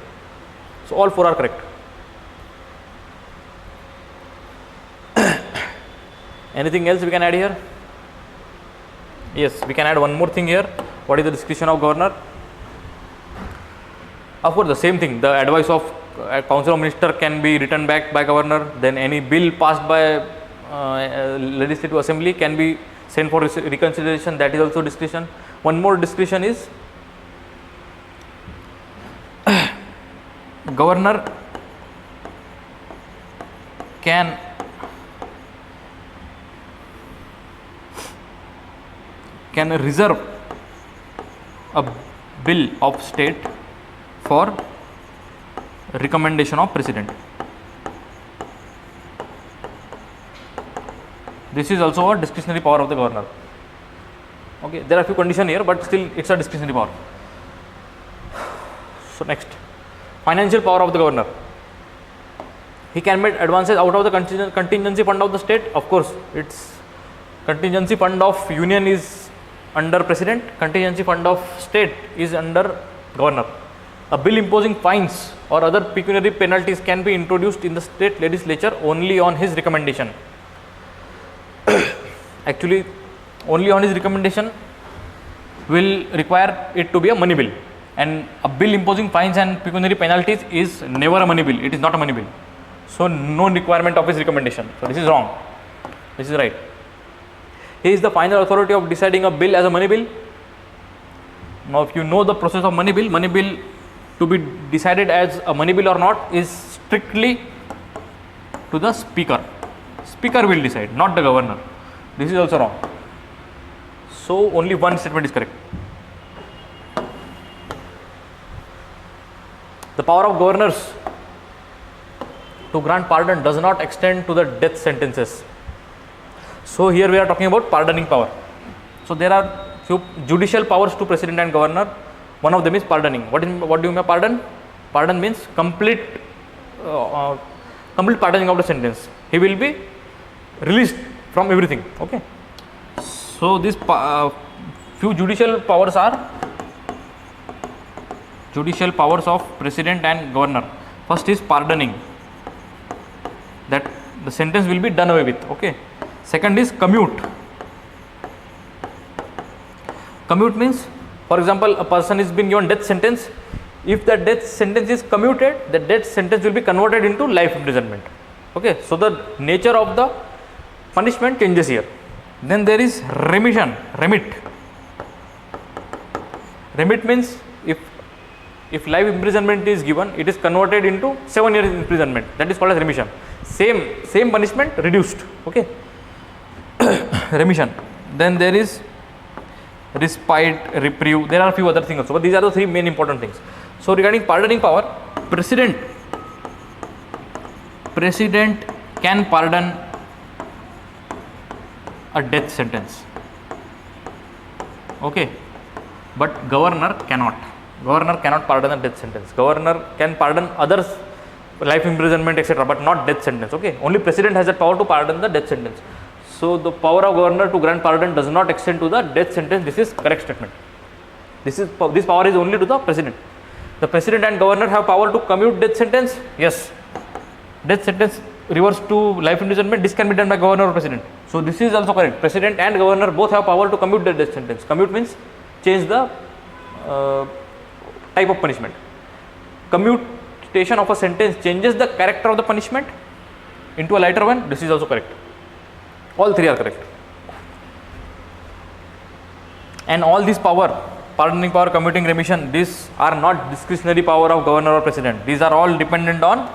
A: So all four are correct. Anything else we can add here? Yes, we can add one more thing here. What is the discretion of governor? Of course, the same thing. The advice of council of minister can be written back by governor. Then any bill passed by legislative assembly can be sent for reconsideration. That is also discretion. One more discretion is governor can reserve a bill of state for recommendation of president. This is also a discretionary power of the governor. Okay, there are few conditions here, but still it's a discretionary power. So next, financial power of the governor. He can make advances out of the contingency fund of the state. Of course, its contingency fund of union is under president, contingency fund of state is under governor. A bill imposing fines or other pecuniary penalties can be introduced in the state legislature only on his recommendation. Actually, only on his recommendation will require it to be a money bill, and a bill imposing fines and pecuniary penalties is never a money bill. It is not a money bill. So no requirement of his recommendation. So this is wrong. This is right. He is the final authority of deciding a bill as a money bill. Now, if you know the process of money bill to be decided as a money bill or not is strictly to the speaker. Speaker will decide, not the governor. This is also wrong. So only one statement is correct. The power of governors to grant pardon does not extend to the death sentences. So here we are talking about pardoning power. So there are few judicial powers to president and governor. One of them is pardoning. What do you mean by pardon? Pardon means complete pardoning of the sentence. He will be released from everything. Okay. So these few judicial powers are judicial powers of president and governor. First is pardoning, that the sentence will be done away with. Okay. Second is commute. Commute means, for example, a person is being given death sentence. If the death sentence is commuted, the death sentence will be converted into life imprisonment. Okay, so the nature of the punishment changes here. Then there is remission, remit. Remit means if life imprisonment is given, it is converted into 7 years imprisonment. That is called as remission. Same punishment reduced. Okay. Remission. Then there is respite, reprieve. There are a few other things also, but these are the three main important things. So regarding pardoning power, president can pardon a death sentence. Okay, but governor cannot. Governor cannot pardon a death sentence. Governor can pardon others, life imprisonment, etc., but not death sentence. Okay, only president has the power to pardon the death sentence. So the power of governor to grant pardon does not extend to the death sentence. This is correct statement. This power is only to the president. The president and governor have power to commute death sentence. Yes, death sentence reverse to life imprisonment. This can be done by governor or president. So this is also correct. President and governor both have power to commute the death sentence. Commute means change the type of punishment. Commutation of a sentence changes the character of the punishment into a lighter one. This is also correct. All three are correct. And all this power, pardoning power, commuting, remission, these are not discretionary power of governor or president. These are all dependent on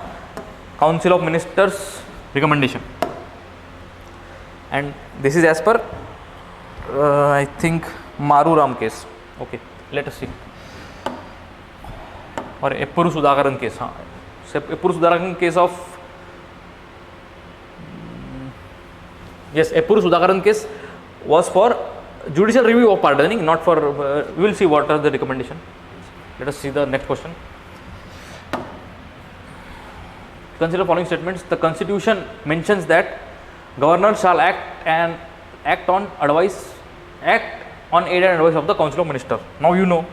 A: Council of Ministers recommendation. And this is as per I think Maru Ram case. Okay, let us see. Or Eppuru Sudhakaran case. Eppuru Sudhakaran case of yes, Eppuru Sudhakaran case was for judicial review of pardoning, not for we will see what are the recommendation. Let us see the next question. Consider following statements. The Constitution mentions that governor shall act on aid and advice of the Council of Ministers. Now you know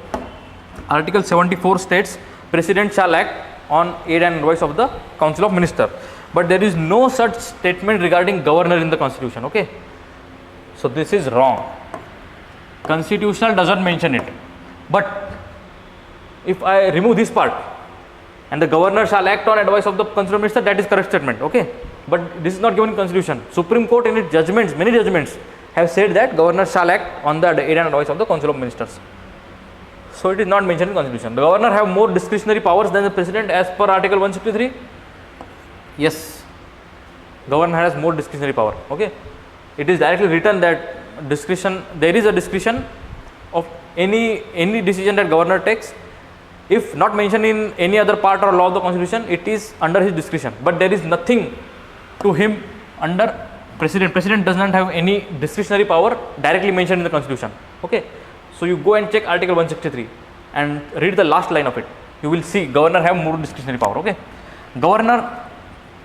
A: Article 74 states President shall act on aid and advice of the Council of Ministers, but there is no such statement regarding governor in the Constitution. Okay, so this is wrong. Constitutional doesn't mention it, but if I remove this part and the governor shall act on advice of the Council of Ministers, that is correct statement. Okay, but this is not given in Constitution. Supreme Court in its judgments, many judgments have said that governor shall act on the aid and advice of the Council of Ministers. So it is not mentioned in Constitution. The governor have more discretionary powers than the president as per Article 163. Yes, governor has more discretionary power. Okay, it is directly written that discretion, there is a discretion of any decision that governor takes. If not mentioned in any other part or law of the Constitution, it is under his discretion, but there is nothing to him under president. President does not have any discretionary power directly mentioned in the Constitution. Okay, so you go and check Article 163 and read the last line of it. You will see governor have more discretionary power. Okay, governor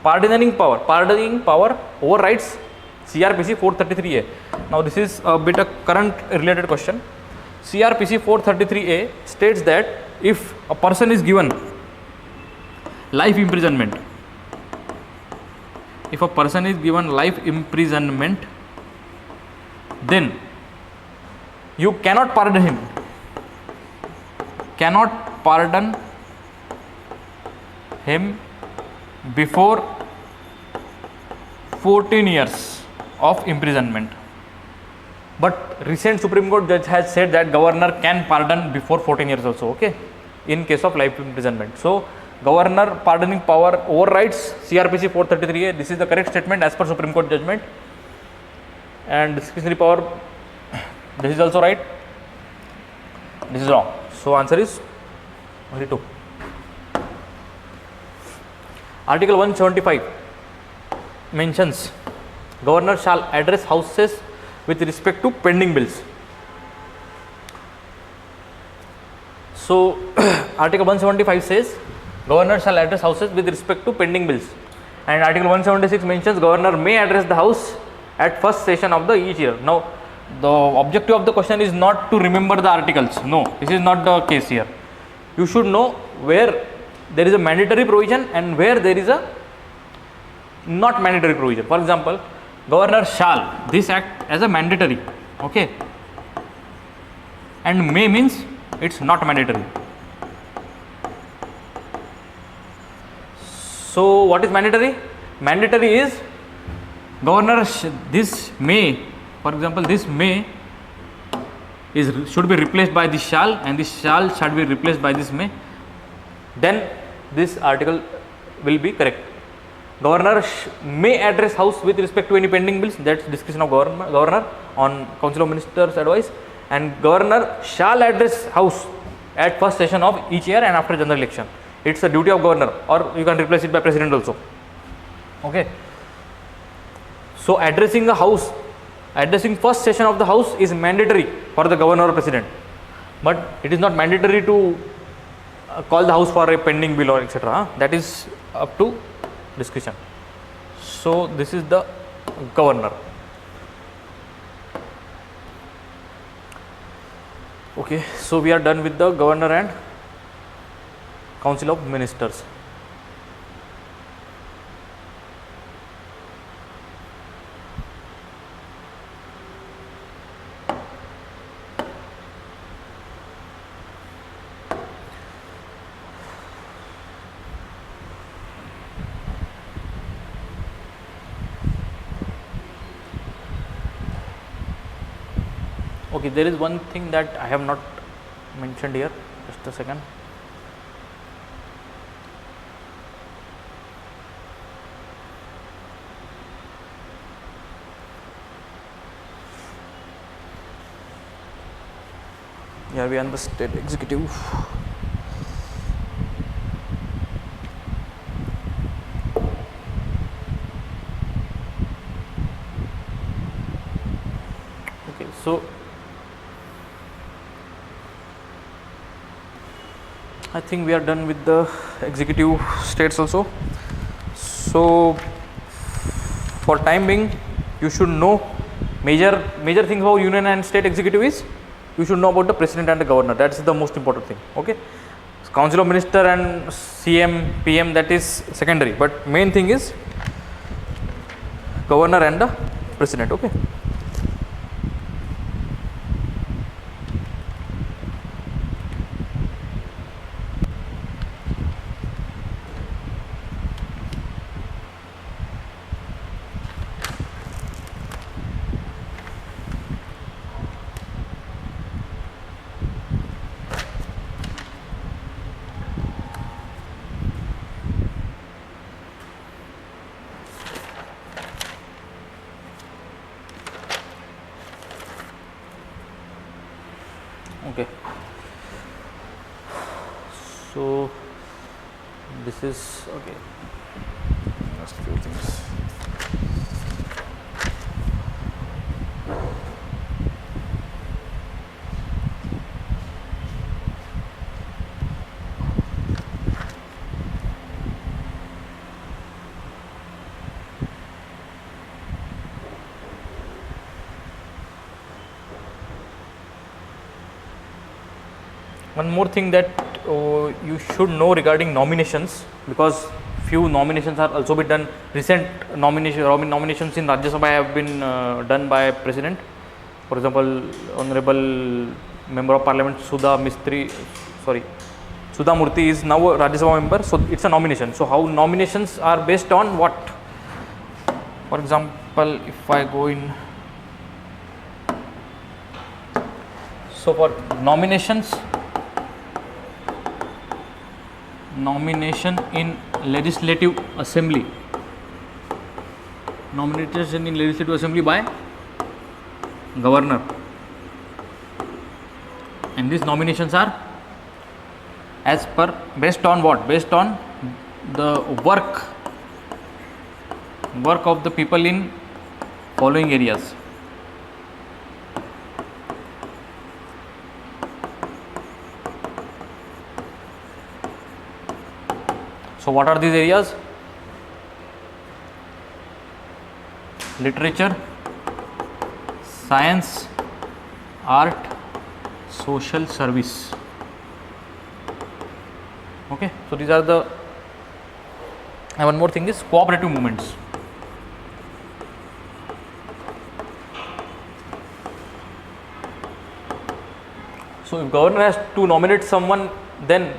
A: pardoning power overrides CRPC 433A. Now this is a bit a current related question. CRPC 433A states that if a person is given life imprisonment, then you cannot pardon him before 14 years of imprisonment. But recent Supreme Court judge has said that governor can pardon before 14 years also. Okay, in case of life imprisonment. So governor pardoning power overrides CRPC 433A. This is the correct statement as per Supreme Court judgment. And discretionary power, this is also right, this is wrong. So answer is only 2. Article 175 mentions governor shall address houses with respect to pending bills. So Article 175 says governor shall address houses with respect to pending bills, and Article 176 mentions governor may address the house at first session of the each year. Now the objective of the question is not to remember the articles. No, this is not the case here. You should know where there is a mandatory provision and where there is a not mandatory provision. For example, governor shall, this act as a mandatory. Okay, and may means it's not mandatory. So what is mandatory? Mandatory is governor this may, for example, this may should be replaced by this shall, and this shall be replaced by this may. Then this article will be correct. Governor may address house with respect to any pending bills, that's discretion of governor on Council of Ministers advice, and governor shall address house at first session of each year and after general election. It's a duty of governor, or you can replace it by president also. Okay, so addressing first session of the house is mandatory for the governor or president, but it is not mandatory to call the house for a pending bill or etc. That is up to discussion. So this is the governor. Okay, so we are done with the governor and Council of Ministers. Okay, there is one thing that I have not mentioned here. Just a second. Here we are in the state executive. Okay, so I think we are done with the executive states also. So for time being, you should know Major things about union and state executive is you should know about the president and the governor. That is the most important thing. Okay, council of minister and CM, PM, that is secondary, but main thing is governor and the president. Okay. Okay, so this is okay. Just few things. One more thing that you should know regarding nominations, because few nominations are also been done. Recent nominations in Rajya Sabha have been done by President. For example, Honorable Member of Parliament Sudha Murthy is now a Rajya Sabha member. So it's a nomination. So how nominations are based on what? For example, if I go in, so for nominations. Nomination in legislative assembly. Nomination in legislative assembly by governor. And these nominations are as per based on what? Based on the work of the people in following areas. So what are these areas? Literature, science, art, social service. Okay, so these are the, and one more thing is cooperative movements. So if governor has to nominate someone, then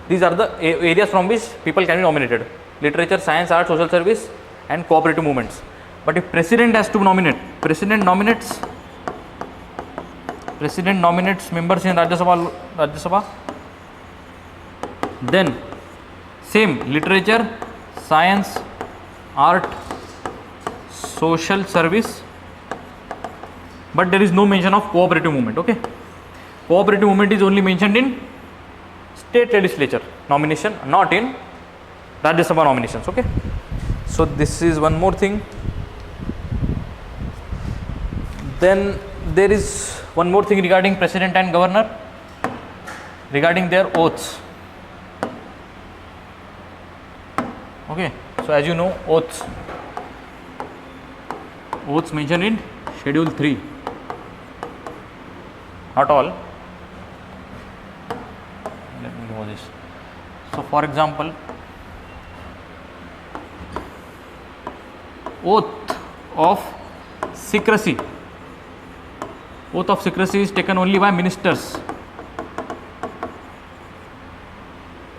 A: these are the areas from which people can be nominated: literature, science, art, social service, and cooperative movements. But if president has to nominate, president nominates members in Rajya Sabha, then same literature, science, art, social service, but there is no mention of cooperative movement. Okay, cooperative movement is only mentioned in state legislature nomination, not in Rajya Sabha nominations. Okay, so this is one more thing. Then there is one more thing regarding president and governor, regarding their oaths. Okay, so as you know, oaths mentioned in schedule 3. Not all. Let me remove this. So for example, oath of secrecy. Oath of secrecy is taken only by ministers.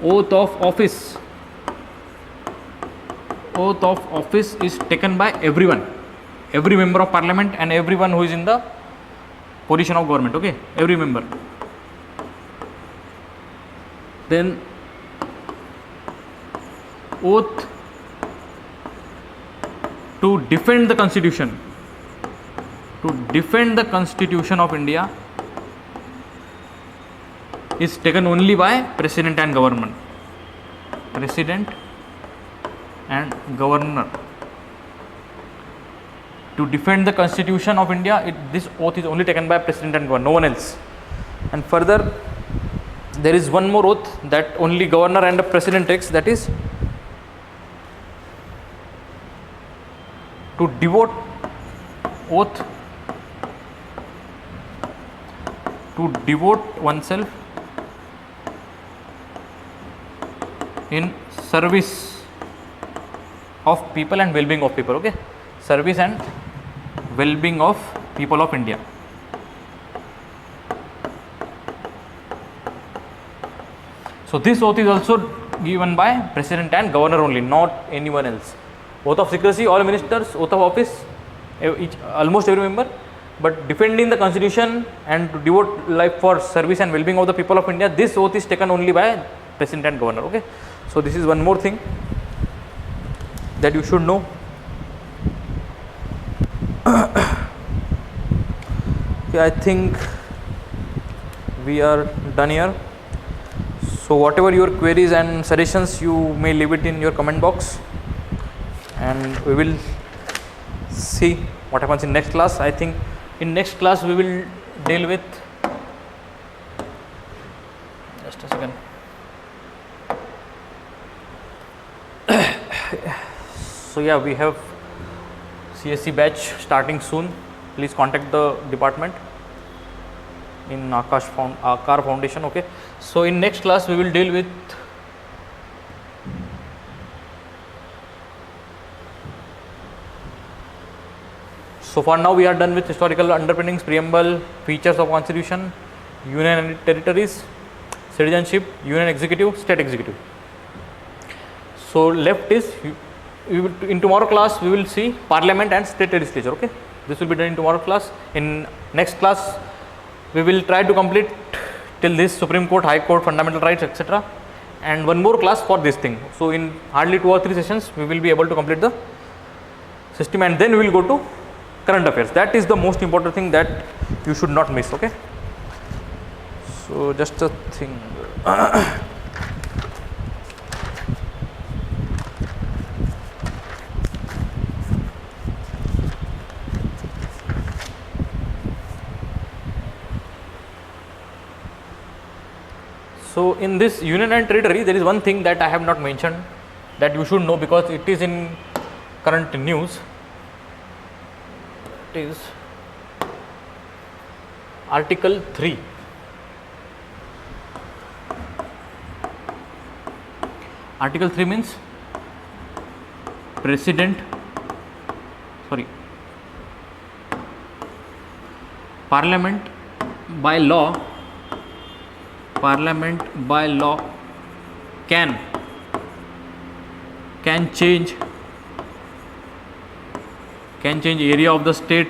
A: Oath of office is taken by everyone, every member of parliament and everyone who is in the position of government. Okay, every member. Then oath to defend the constitution. To defend the constitution of India is taken only by president and government. President and governor. To defend the constitution of India, this oath is only taken by president and governor, no one else. And further, there is one more oath that only governor and the president takes, that is to devote oath to devote oneself in service of people and well-being of people. Okay, service and well-being of people of India. So this oath is also given by president and governor only, not anyone else. Oath of secrecy, all ministers, oath of office, almost every member, but defending the constitution and to devote life for service and well-being of the people of India, this oath is taken only by president and governor. Okay, so this is one more thing that you should know. Okay, I think we are done here. So whatever your queries and suggestions, you may leave it in your comment box, and we will see what happens in next class. I think in next class we will deal with, just a second. So yeah, we have CSC batch starting soon. Please contact the department in Aakar Foundation. Okay, so in next class we will deal with so far now we are done with historical underpinnings, preamble, features of constitution, union and territories, citizenship, union executive, state executive. So left is in tomorrow class we will see parliament and state legislature. Okay, this will be done in tomorrow class. In next class we will try to complete till this Supreme Court, High Court, fundamental rights, etc. and one more class for this thing. So in hardly 2 or 3 sessions we will be able to complete the system, and then we will go to current affairs. That is the most important thing that you should not miss. Okay, so just a thing. So in this union and territory, there is one thing that I have not mentioned that you should know because it is in current news. It is Article 3. Article 3 means Parliament by law can change area of the state,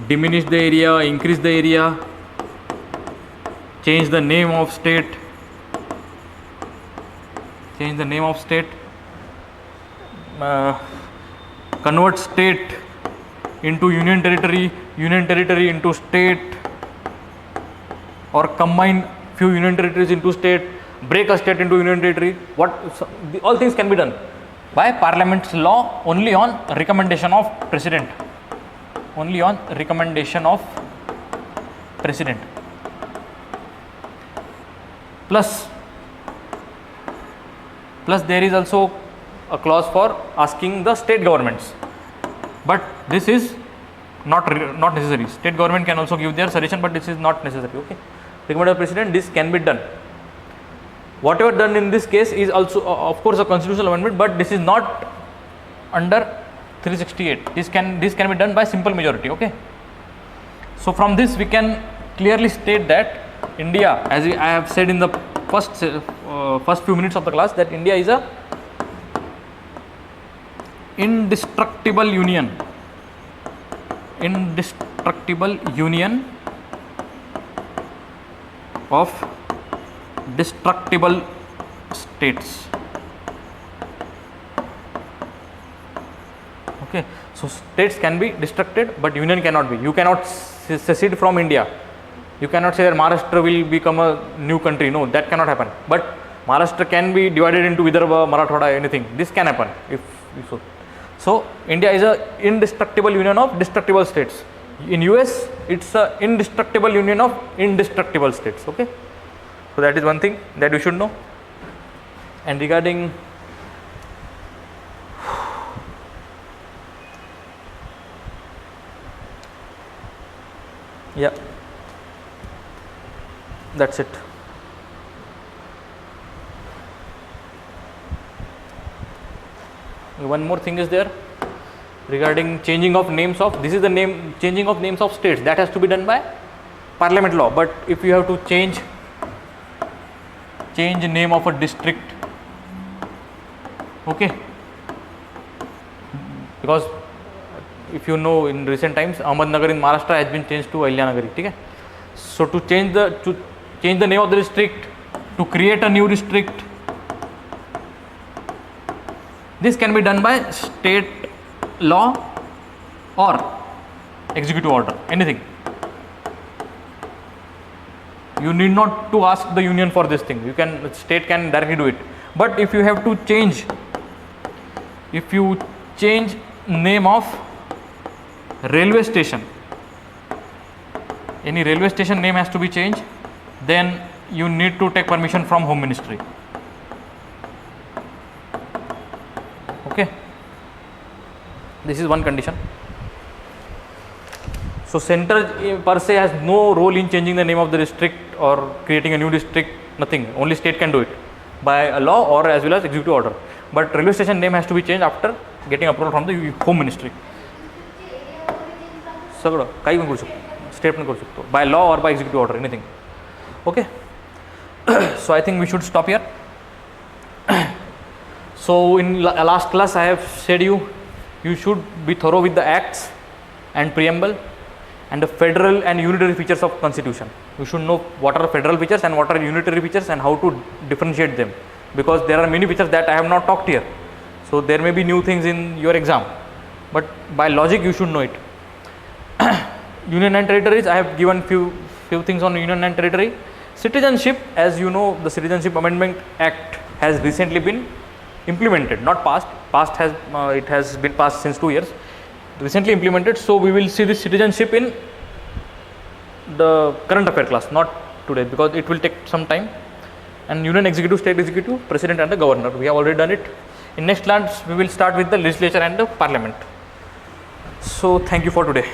A: diminish the area, increase the area, change the name of state, convert state into union territory into state, or combine few union territories into state, break a state into union territory. All things can be done by parliament's law only on recommendation of president. Plus there is also a clause for asking the state governments, but this is not necessary. State government can also give their suggestion, but this is not necessary. Okay, recommended by president, this can be done. Whatever done in this case is also of course a constitutional amendment, but this is not under 368. This can be done by simple majority. Okay, so from this we can clearly state that India, as I have said in the first few minutes of the class, that India is a indestructible union of destructible states. Okay, so states can be destructed, but union cannot be. You cannot secede from India. You cannot say that Maharashtra will become a new country. No, that cannot happen. But Maharashtra can be divided into Vidarbha, Marathwada, anything. This can happen if so. So India is a indestructible union of destructible states. In US, it's a indestructible union of indestructible states. Okay, so that is one thing that you should know. And regarding Yeah, that's it. One more thing is there regarding changing of names of, this is the name, changing of names of states, that has to be done by parliament law. But if you have to change name of a district, okay, because if you know, in recent times Ahmednagar in Maharashtra has been changed to Ahilyanagari, okay? So to change the name of the district, to create a new district, this can be done by state law or executive order, anything. You need not to ask the union for this thing, state can directly do it. But if you have to change, name of railway station, any railway station name has to be changed, then you need to take permission from Home Ministry. Okay, this is one condition. So center per se has no role in changing the name of the district or creating a new district, nothing. Only state can do it by a law or as well as executive order. But railway station name has to be changed after getting approval from the Home Ministry. सगळं काही पण करू शकतो, state पण करू शकतो, by law or by executive order, anything. Okay. So I think we should stop here. So in last class I have said you should be thorough with the acts and preamble and the federal and unitary features of constitution. You should know what are federal features and what are unitary features and how to differentiate them, because there are many features that I have not talked here. So there may be new things in your exam, but by logic you should know it. Union and territories, I have given few things on union and territory. Citizenship, as you know, the Citizenship Amendment Act has recently been implemented, not passed. It has been passed since 2 years, recently implemented. So we will see this citizenship in the current affair class, not today, because it will take some time. And union executive, state executive, president and the governor, we have already done it. In next class we will start with the legislature and the parliament. So thank you for today.